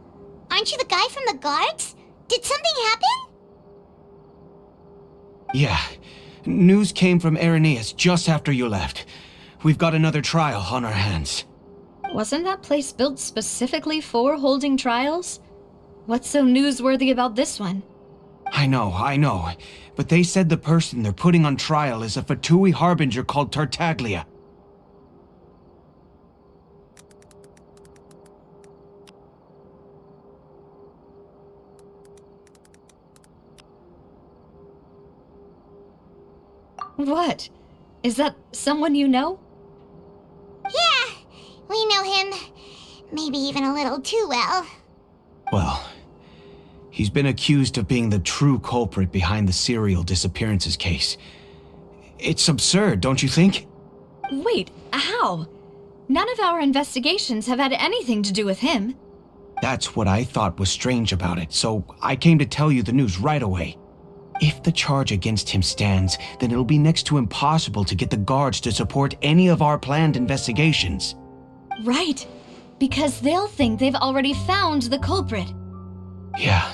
Aren't you the guy from the guards? Did something happen? Yeah. News came from Irenaeus just after you left. We've got another trial on our hands. Wasn't that place built specifically for holding trials? What's so newsworthy about this one? I know. But they said the person they're putting on trial is a F2P harbinger called Tartaglia. What? Is that someone you know? Yeah, we know him. Maybe even a little too well. Well, he's been accused of being the true culprit behind the serial disappearances case. It's absurd, don't you think? Wait, how? None of our investigations have had anything to do with him. That's what I thought was strange about it, so I came to tell you the news right away. If the charge against him stands, then it'll be next to impossible to get the guards to support any of our planned investigations. Right, because they'll think they've already found the culprit. Yeah,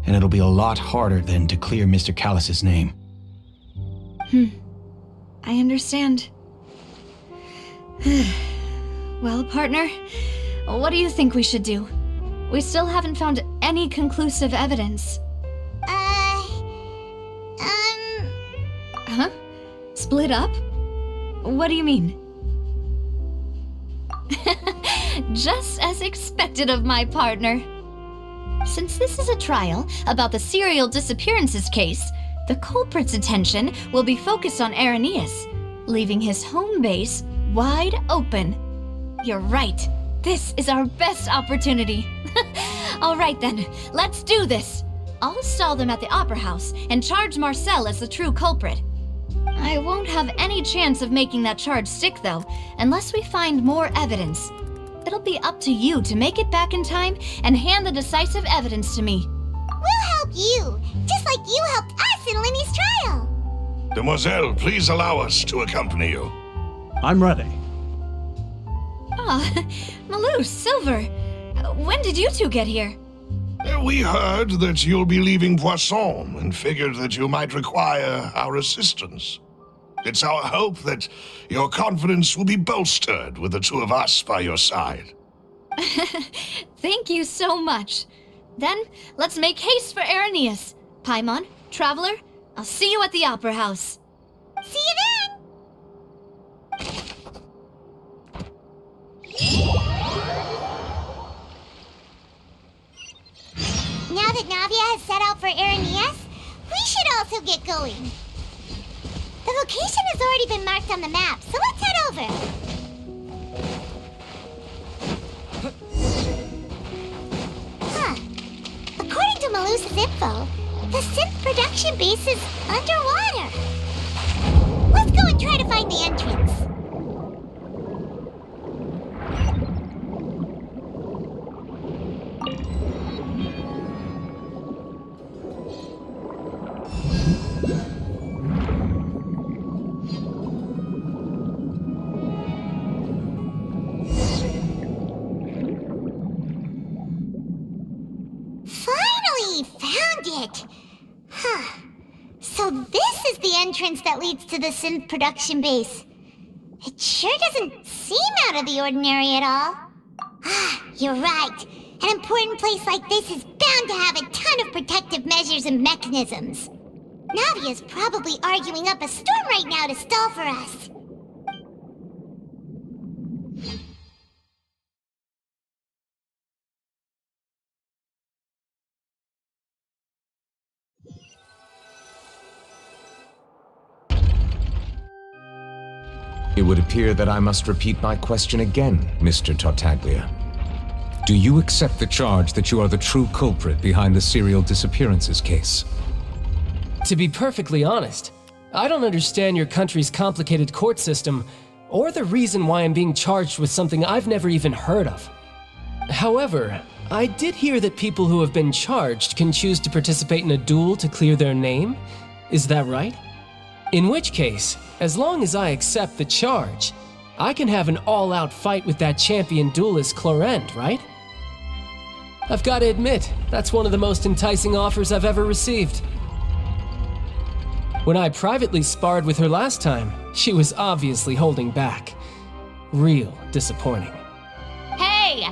and it'll be a lot harder then to clear Mr. Callus's name. I understand. Well, partner, what do you think we should do? We still haven't found any conclusive evidence. Huh? Split up? What do you mean? Just as expected of my partner. Since this is a trial about the serial disappearances case, the culprit's attention will be focused on Irenaeus, leaving his home base wide open. You're right. This is our best opportunity. All right then, let's do this. I'll stall them at the Opera House and charge Marcel as the true culprit. I won't have any chance of making that charge stick, though, unless we find more evidence. It'll be up to you to make it back in time and hand the decisive evidence to me. We'll help help you, just like you helped us in Lenny's trial. Demoiselle, please allow us to accompany you. I'm ready. Ah, Malou, Silver. When did you two get here? We heard that you'll be leaving Poisson and figured that you might require our assistance. It's our hope that your confidence will be bolstered with the two of us by your side. Thank you so much. Then, let's make haste for Irenaeus. Paimon, Traveler, I'll see you at the Opera House. See you then! Now that Navia has set out for Irenaeus, we should also get going. The location has already been marked on the map, so let's head over. According to Malou's info, the synth production base is underwater. Let's go and try to find the entrance. So this is the entrance that leads to the synth production base. It sure doesn't seem out of the ordinary at all. You're right. An important place like this is bound to have a ton of protective measures and mechanisms. Navia's probably arguing up a storm right now to stall for us. It would appear that I must repeat my question again, Mr. Tartaglia. Do you accept the charge that you are the true culprit behind the serial disappearances case? To be perfectly honest, I don't understand your country's complicated court system or the reason why I'm being charged with something I've never even heard of. However, I did hear that people who have been charged can choose to participate in a duel to clear their name. Is that right? In which case, as long as I accept the charge, I can have an all-out fight with that champion duelist Clorend, right? I've got to admit, that's one of the most enticing offers I've ever received. When I privately sparred with her last time, she was obviously holding back. Real disappointing. Hey!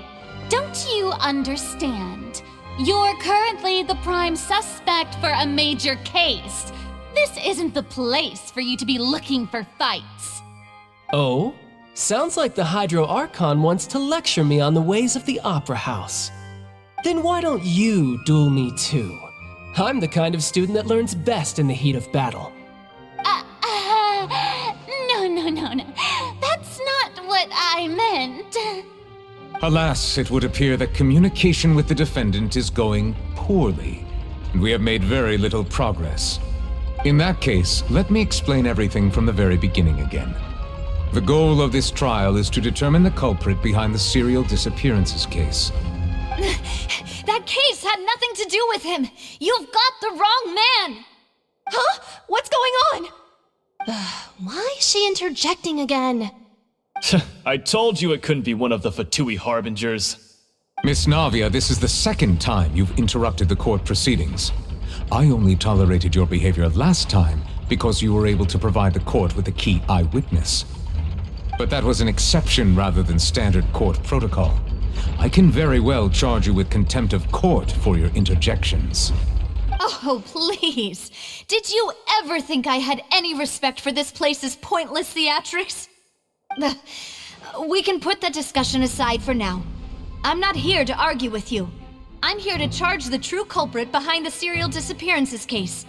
Don't you understand? You're currently the prime suspect for a major case. This isn't the place for you to be looking for fights. Oh? Sounds like the Hydro Archon wants to lecture me on the ways of the Opera House. Then why don't you duel me too? I'm the kind of student that learns best in the heat of battle. No. That's not what I meant. Alas, it would appear that communication with the defendant is going poorly, and we have made very little progress. In that case, let me explain everything from the very beginning again. The goal of this trial is to determine the culprit behind the serial disappearances case. That case had nothing to do with him! You've got the wrong man! Huh? What's going on? Why is she interjecting again? I told you it couldn't be one of the Fatui harbingers. Miss Navia, this is the second time you've interrupted the court proceedings. I only tolerated your behavior last time because you were able to provide the court with a key eyewitness. But that was an exception rather than standard court protocol. I can very well charge you with contempt of court for your interjections. Oh, please. Did you ever think I had any respect for this place's pointless theatrics? We can put that discussion aside for now. I'm not here to argue with you. I'm here to charge the true culprit behind the serial disappearances case.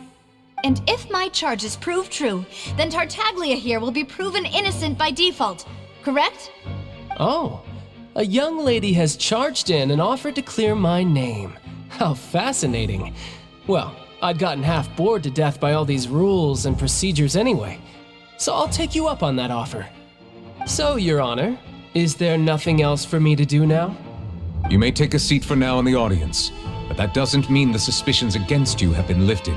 And if my charges prove true, then Tartaglia here will be proven innocent by default, correct? Oh, a young lady has charged in and offered to clear my name. How fascinating. Well, I'd gotten half bored to death by all these rules and procedures anyway, so I'll take you up on that offer. So, Your Honor, is there nothing else for me to do now? You may take a seat for now in the audience. but that doesn't mean the suspicions against you have been lifted.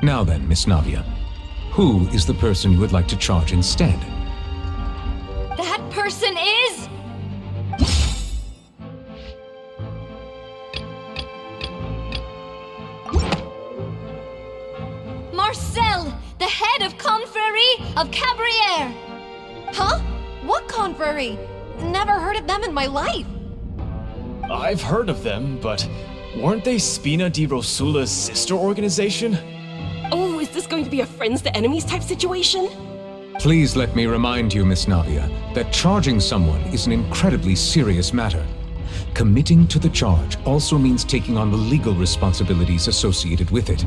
Now then, Miss Navia, who is the person you would like to charge instead? That person is... Marcel, the head of Confrérie of Cabrières! Huh? What confrérie? Never heard of them in my life. I've heard of them, but weren't they Spina di Rosula's sister organization? Oh, is this going to be a friends to enemies type situation? Please let me remind you, Miss Navia, that charging someone is an incredibly serious matter. Committing to the charge also means taking on the legal responsibilities associated with it.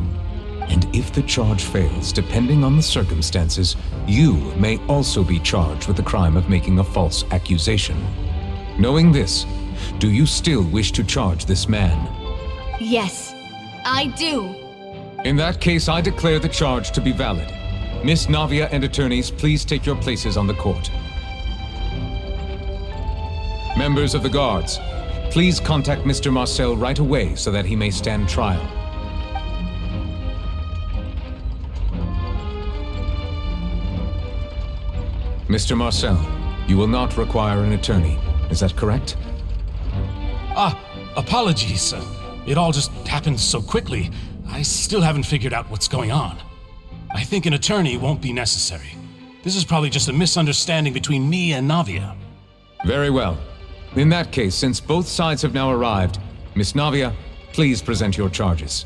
And if the charge fails, depending on the circumstances, you may also be charged with the crime of making a false accusation. Knowing this, do you still wish to charge this man? Yes, I do. In that case, I declare the charge to be valid. Miss Navia and attorneys, please take your places on the court. Members of the guards, please contact Mr. Marcel right away so that he may stand trial. Mr. Marcel, you will not require an attorney. Is that correct? Apologies. It all just happened so quickly. I still haven't figured out what's going on. I think an attorney won't be necessary. This is probably just a misunderstanding between me and Navia. Very well. In that case, since both sides have now arrived, Miss Navia, please present your charges.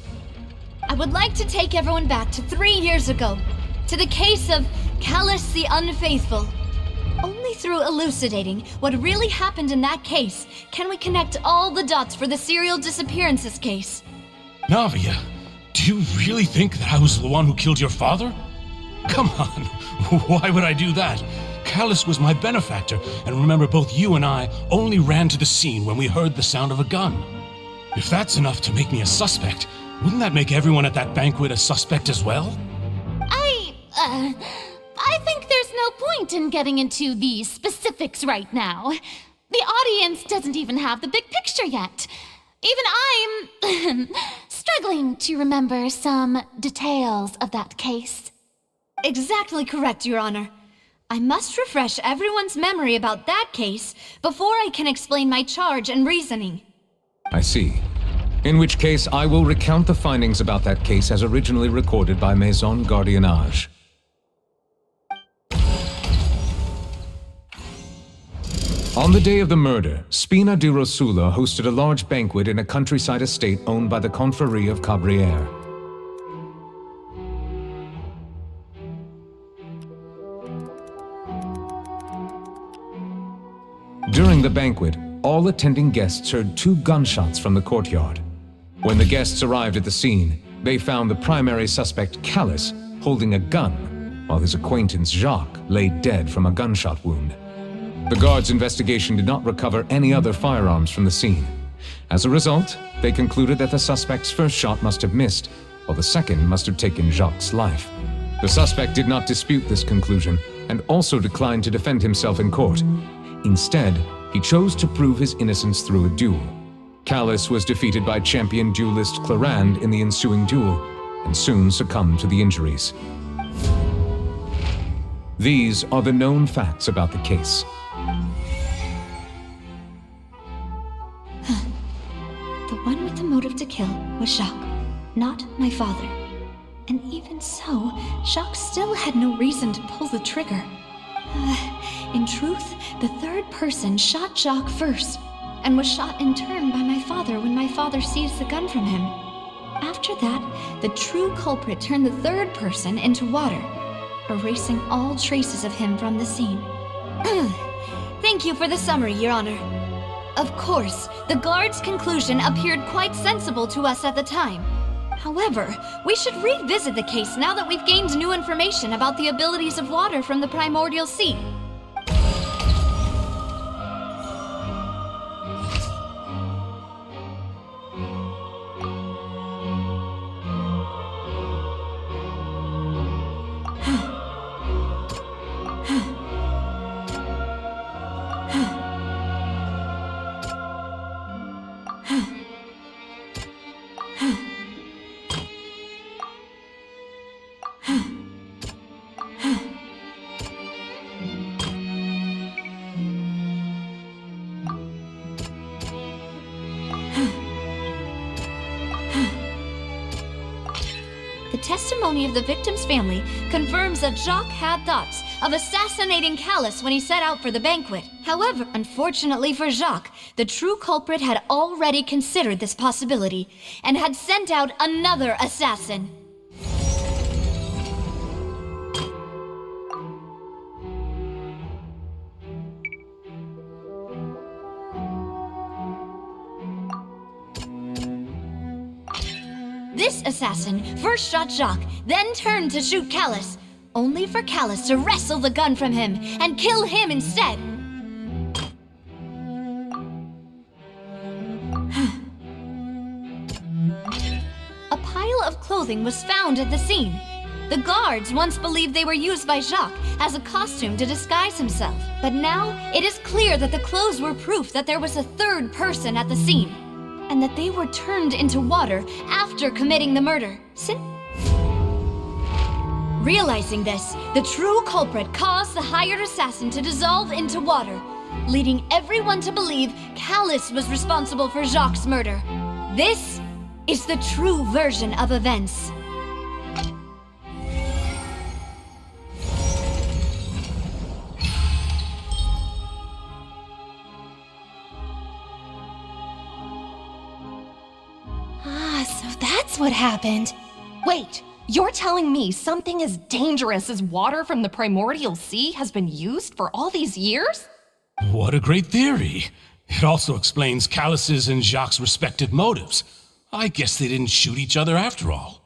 I would like to take everyone back to 3 years ago, to the case of Callus the Unfaithful. Only through elucidating what really happened in that case can we connect all the dots for the serial disappearances case. Navia, do you really think that I was the one who killed your father? Come on, why would I do that? Callus was my benefactor, and remember both you and I only ran to the scene when we heard the sound of a gun. If that's enough to make me a suspect, wouldn't that make everyone at that banquet a suspect as well? I think there's no point in getting into the specifics right now. The audience doesn't even have the big picture yet. Even I'm struggling to remember some details of that case. Exactly correct, Your Honor. I must refresh everyone's memory about that case before I can explain my charge and reasoning. I see. In which case, I will recount the findings about that case as originally recorded by Maison Gardiennage. On the day of the murder, Spina di Rosula hosted a large banquet in a countryside estate owned by the Confrérie of Cabrières. During the banquet, all attending guests heard 2 gunshots from the courtyard. When the guests arrived at the scene, they found the primary suspect, Callus, holding a gun, while his acquaintance, Jacques, lay dead from a gunshot wound. The guards' investigation did not recover any other firearms from the scene. As a result, they concluded that the suspect's first shot must have missed, while the second must have taken Jacques' life. The suspect did not dispute this conclusion, and also declined to defend himself in court. Instead, he chose to prove his innocence through a duel. Callus was defeated by champion duelist Clarand in the ensuing duel, and soon succumbed to the injuries. These are the known facts about the case. The one with the motive to kill was Jacques, not my father. And even so, Jacques still had no reason to pull the trigger. In truth, the third person shot Jacques first, and was shot in turn by my father when my father seized the gun from him. After that, the true culprit turned the third person into water, erasing all traces of him from the scene. Thank you for the summary, Your Honor. Of course, the guard's conclusion appeared quite sensible to us at the time. However, we should revisit the case now that we've gained new information about the abilities of water from the primordial sea. testimony of the victim's family confirms that Jacques had thoughts of assassinating Callus when he set out for the banquet. However, unfortunately for Jacques, the true culprit had already considered this possibility and had sent out another assassin. This assassin first shot Jacques, then turned to shoot Callus, only for Callus to wrestle the gun from him and kill him instead. A pile of clothing was found at the scene. The guards once believed they were used by Jacques as a costume to disguise himself, but now it is clear that the clothes were proof that there was a third person at the scene, and that they were turned into water after committing the murder. Realizing this, the true culprit caused the hired assassin to dissolve into water, leading everyone to believe Callus was responsible for Jacques' murder. This is the true version of events. So that's what happened. Wait, you're telling me something as dangerous as water from the primordial sea has been used for all these years? What a great theory. It also explains Callus's and Jacques' respective motives. I guess they didn't shoot each other after all.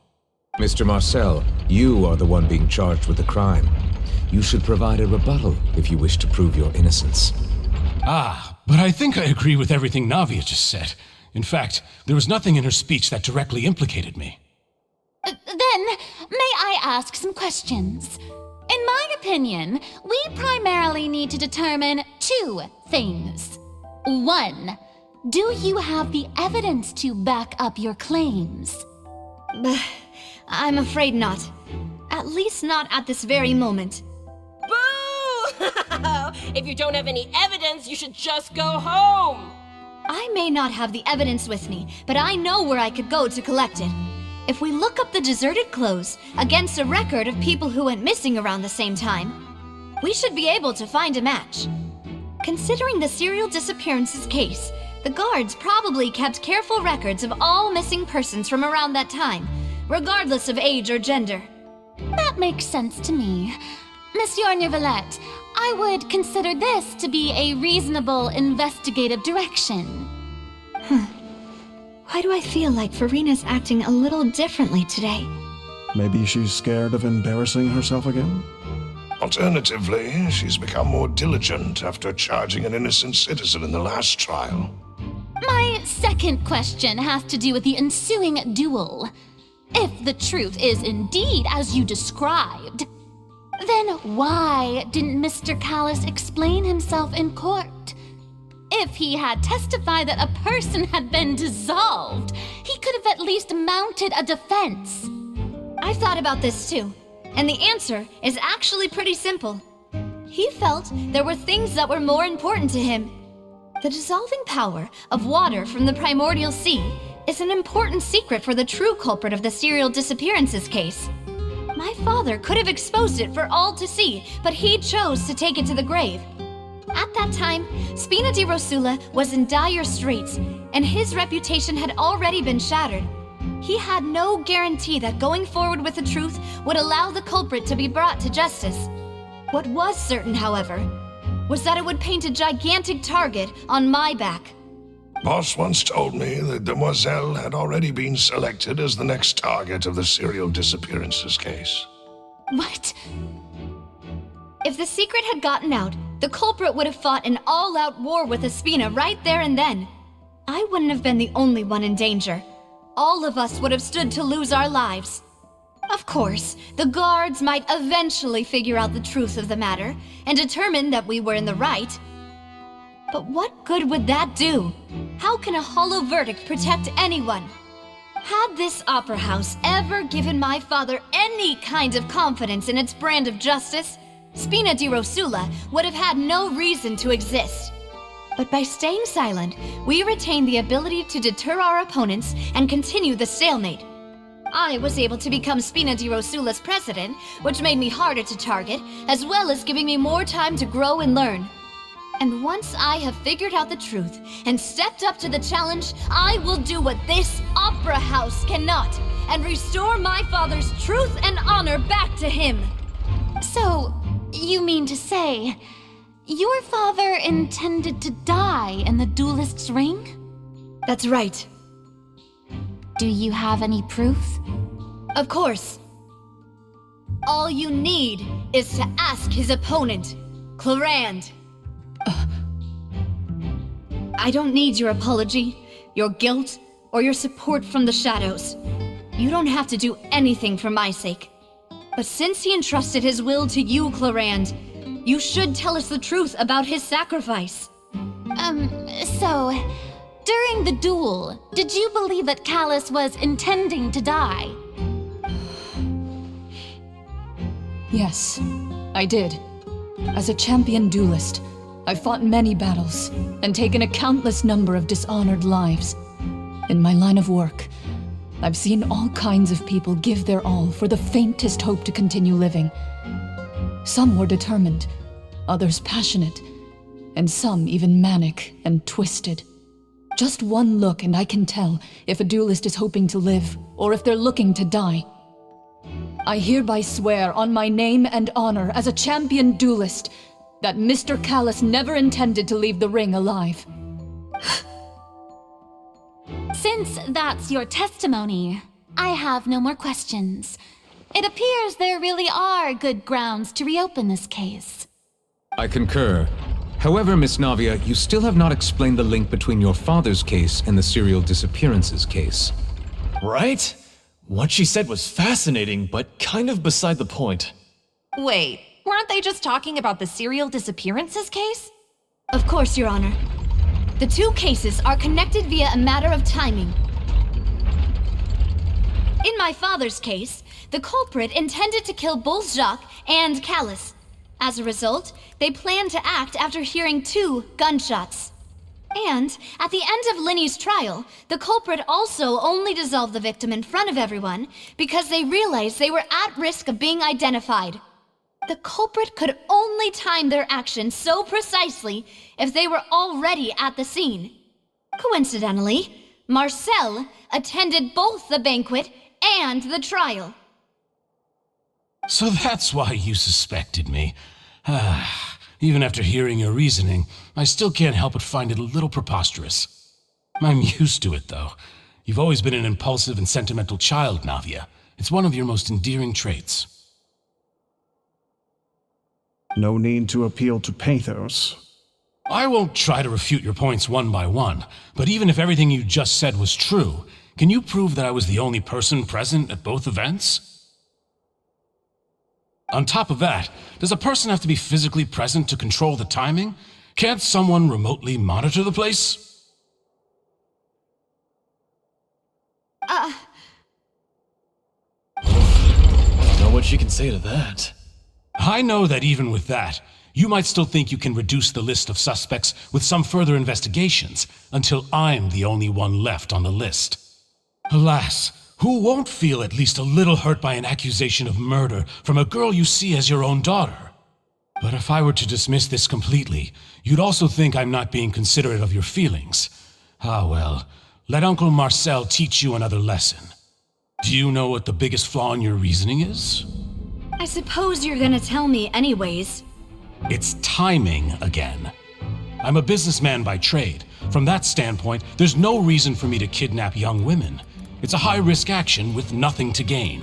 Mr. Marcel, you are the one being charged with the crime. You should provide a rebuttal if you wish to prove your innocence. Ah, but I think I agree with everything Navia just said. In fact, there was nothing in her speech that directly implicated me. Then, may I ask some questions? In my opinion, we primarily need to determine two things. One, do you have the evidence to back up your claims? I'm afraid not. At least not at this very moment. Boo! If you don't have any evidence, you should just go home! I may not have the evidence with me, but I know where I could go to collect it. If we look up the deserted clothes against a record of people who went missing around the same time, we should be able to find a match. Considering the serial disappearances case, the guards probably kept careful records of all missing persons from around that time, regardless of age or gender. That makes sense to me. Monsieur Neuvillette, I would consider this to be a reasonable investigative direction. Why do I feel like Farina's acting a little differently today? Maybe she's scared of embarrassing herself again? Alternatively, she's become more diligent after charging an innocent citizen in the last trial. My second question has to do with the ensuing duel. If the truth is indeed as you described, then why didn't Mr. Callus explain himself in court? If he had testified that a person had been dissolved, he could have at least mounted a defense. I've thought about this too, and the answer is actually pretty simple. He felt there were things that were more important to him. The dissolving power of water from the primordial sea is an important secret for the true culprit of the serial disappearances case. My father could have exposed it for all to see, but he chose to take it to the grave. At that time, Spina di Rosula was in dire straits, and his reputation had already been shattered. He had no guarantee that going forward with the truth would allow the culprit to be brought to justice. What was certain, however, was that it would paint a gigantic target on my back. Boss once told me that Demoiselle had already been selected as the next target of the serial disappearances case. What? If the secret had gotten out, the culprit would have fought an all-out war with Espina right there and then. I wouldn't have been the only one in danger. All of us would have stood to lose our lives. Of course, the guards might eventually figure out the truth of the matter and determine that we were in the right. But what good would that do? How can a hollow verdict protect anyone? Had this opera house ever given my father any kind of confidence in its brand of justice, Spina di Rosula would have had no reason to exist. But by staying silent, we retain the ability to deter our opponents and continue the stalemate. I was able to become Spina di Rosula's president, which made me harder to target, as well as giving me more time to grow and learn. And once I have figured out the truth and stepped up to the challenge, I will do what this opera house cannot, and restore my father's truth and honor back to him. So, you mean to say, your father intended to die in the duelist's ring? That's right. Do you have any proof? Of course. All you need is to ask his opponent, Clarand. I don't need your apology, your guilt, or your support from the shadows. You don't have to do anything for my sake. But since he entrusted his will to you, Clarand, you should tell us the truth about his sacrifice. So, during the duel, did you believe that Callus was intending to die? Yes, I did. As a champion duelist, I've fought many battles and taken a countless number of dishonored lives. In my line of work, I've seen all kinds of people give their all for the faintest hope to continue living. Some were determined, others passionate, and some even manic and twisted. Just one look and I can tell if a duelist is hoping to live or if they're looking to die. I hereby swear on my name and honor as a champion duelist that Mr. Callus never intended to leave the ring alive. Since that's your testimony, I have no more questions. It appears there really are good grounds to reopen this case. I concur. However, Miss Navia, you still have not explained the link between your father's case and the serial disappearances case. Right? What she said was fascinating, but kind of beside the point. Wait, weren't they just talking about the serial disappearances case? Of course, Your Honor. The two cases are connected via a matter of timing. In my father's case, the culprit intended to kill both Jacques and Callus. As a result, they planned to act after hearing 2 gunshots. And at the end of Linny's trial, the culprit also only dissolved the victim in front of everyone because they realized they were at risk of being identified. The culprit could only time their actions so precisely if they were already at the scene. Coincidentally, Marcel attended both the banquet and the trial. So that's why you suspected me. Even after hearing your reasoning, I still can't help but find it a little preposterous. I'm used to it, though. You've always been an impulsive and sentimental child, Navia. It's one of your most endearing traits. No need to appeal to pathos. I won't try to refute your points one by one, but even if everything you just said was true, can you prove that I was the only person present at both events? On top of that, does a person have to be physically present to control the timing? Can't someone remotely monitor the place? I don't know what she can say to that. I know that even with that, you might still think you can reduce the list of suspects with some further investigations until I'm the only one left on the list. Alas, who won't feel at least a little hurt by an accusation of murder from a girl you see as your own daughter? But if I were to dismiss this completely, you'd also think I'm not being considerate of your feelings. Ah well, let Uncle Marcel teach you another lesson. Do you know what the biggest flaw in your reasoning is? I suppose you're gonna tell me anyways. It's timing again. I'm a businessman by trade. From that standpoint, there's no reason for me to kidnap young women. It's a high-risk action with nothing to gain.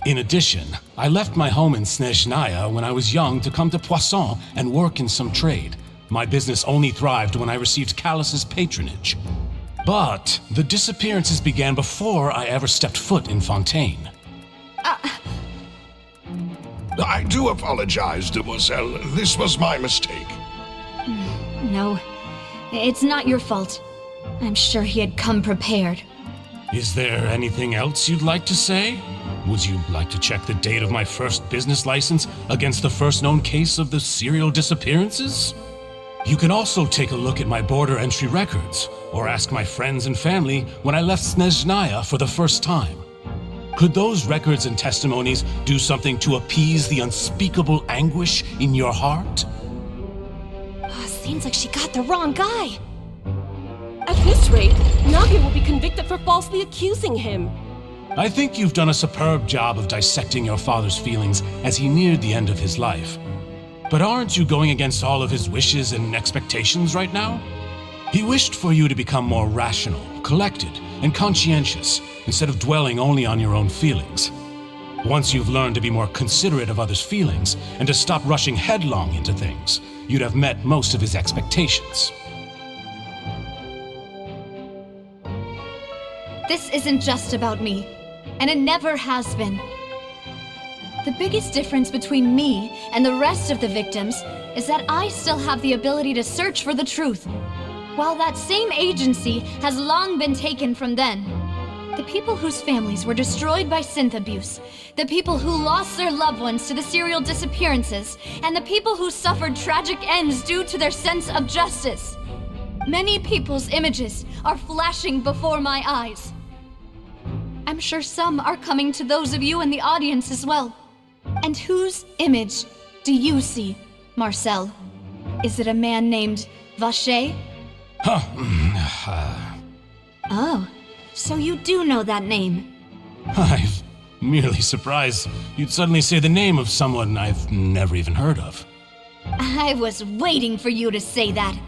In addition, I left my home in Snezhnaya when I was young to come to Poisson and work in some trade. My business only thrived when I received Callus's patronage. But the disappearances began before I ever stepped foot in Fontaine. I do apologize, demoiselle. This was my mistake. No, it's not your fault. I'm sure he had come prepared. Is there anything else you'd like to say? Would you like to check the date of my first business license against the first known case of the serial disappearances? You can also take a look at my border entry records, or ask my friends and family when I left Snezhnaya for the first time. Could those records and testimonies do something to appease the unspeakable anguish in your heart? Seems like she got the wrong guy. At this rate, Navia will be convicted for falsely accusing him. I think you've done a superb job of dissecting your father's feelings as he neared the end of his life. But aren't you going against all of his wishes and expectations right now? He wished for you to become more rational, collected, and conscientious, instead of dwelling only on your own feelings. Once you've learned to be more considerate of others' feelings, and to stop rushing headlong into things, you'd have met most of his expectations. This isn't just about me, and it never has been. The biggest difference between me and the rest of the victims is that I still have the ability to search for the truth, while that same agency has long been taken from them. The people whose families were destroyed by synth abuse, the people who lost their loved ones to the serial disappearances, and the people who suffered tragic ends due to their sense of justice. Many people's images are flashing before my eyes. I'm sure some are coming to those of you in the audience as well. And whose image do you see, Marcel? Is it a man named Vacher? Oh, so you do know that name. I'm merely surprised you'd suddenly say the name of someone I've never even heard of. I was waiting for you to say that.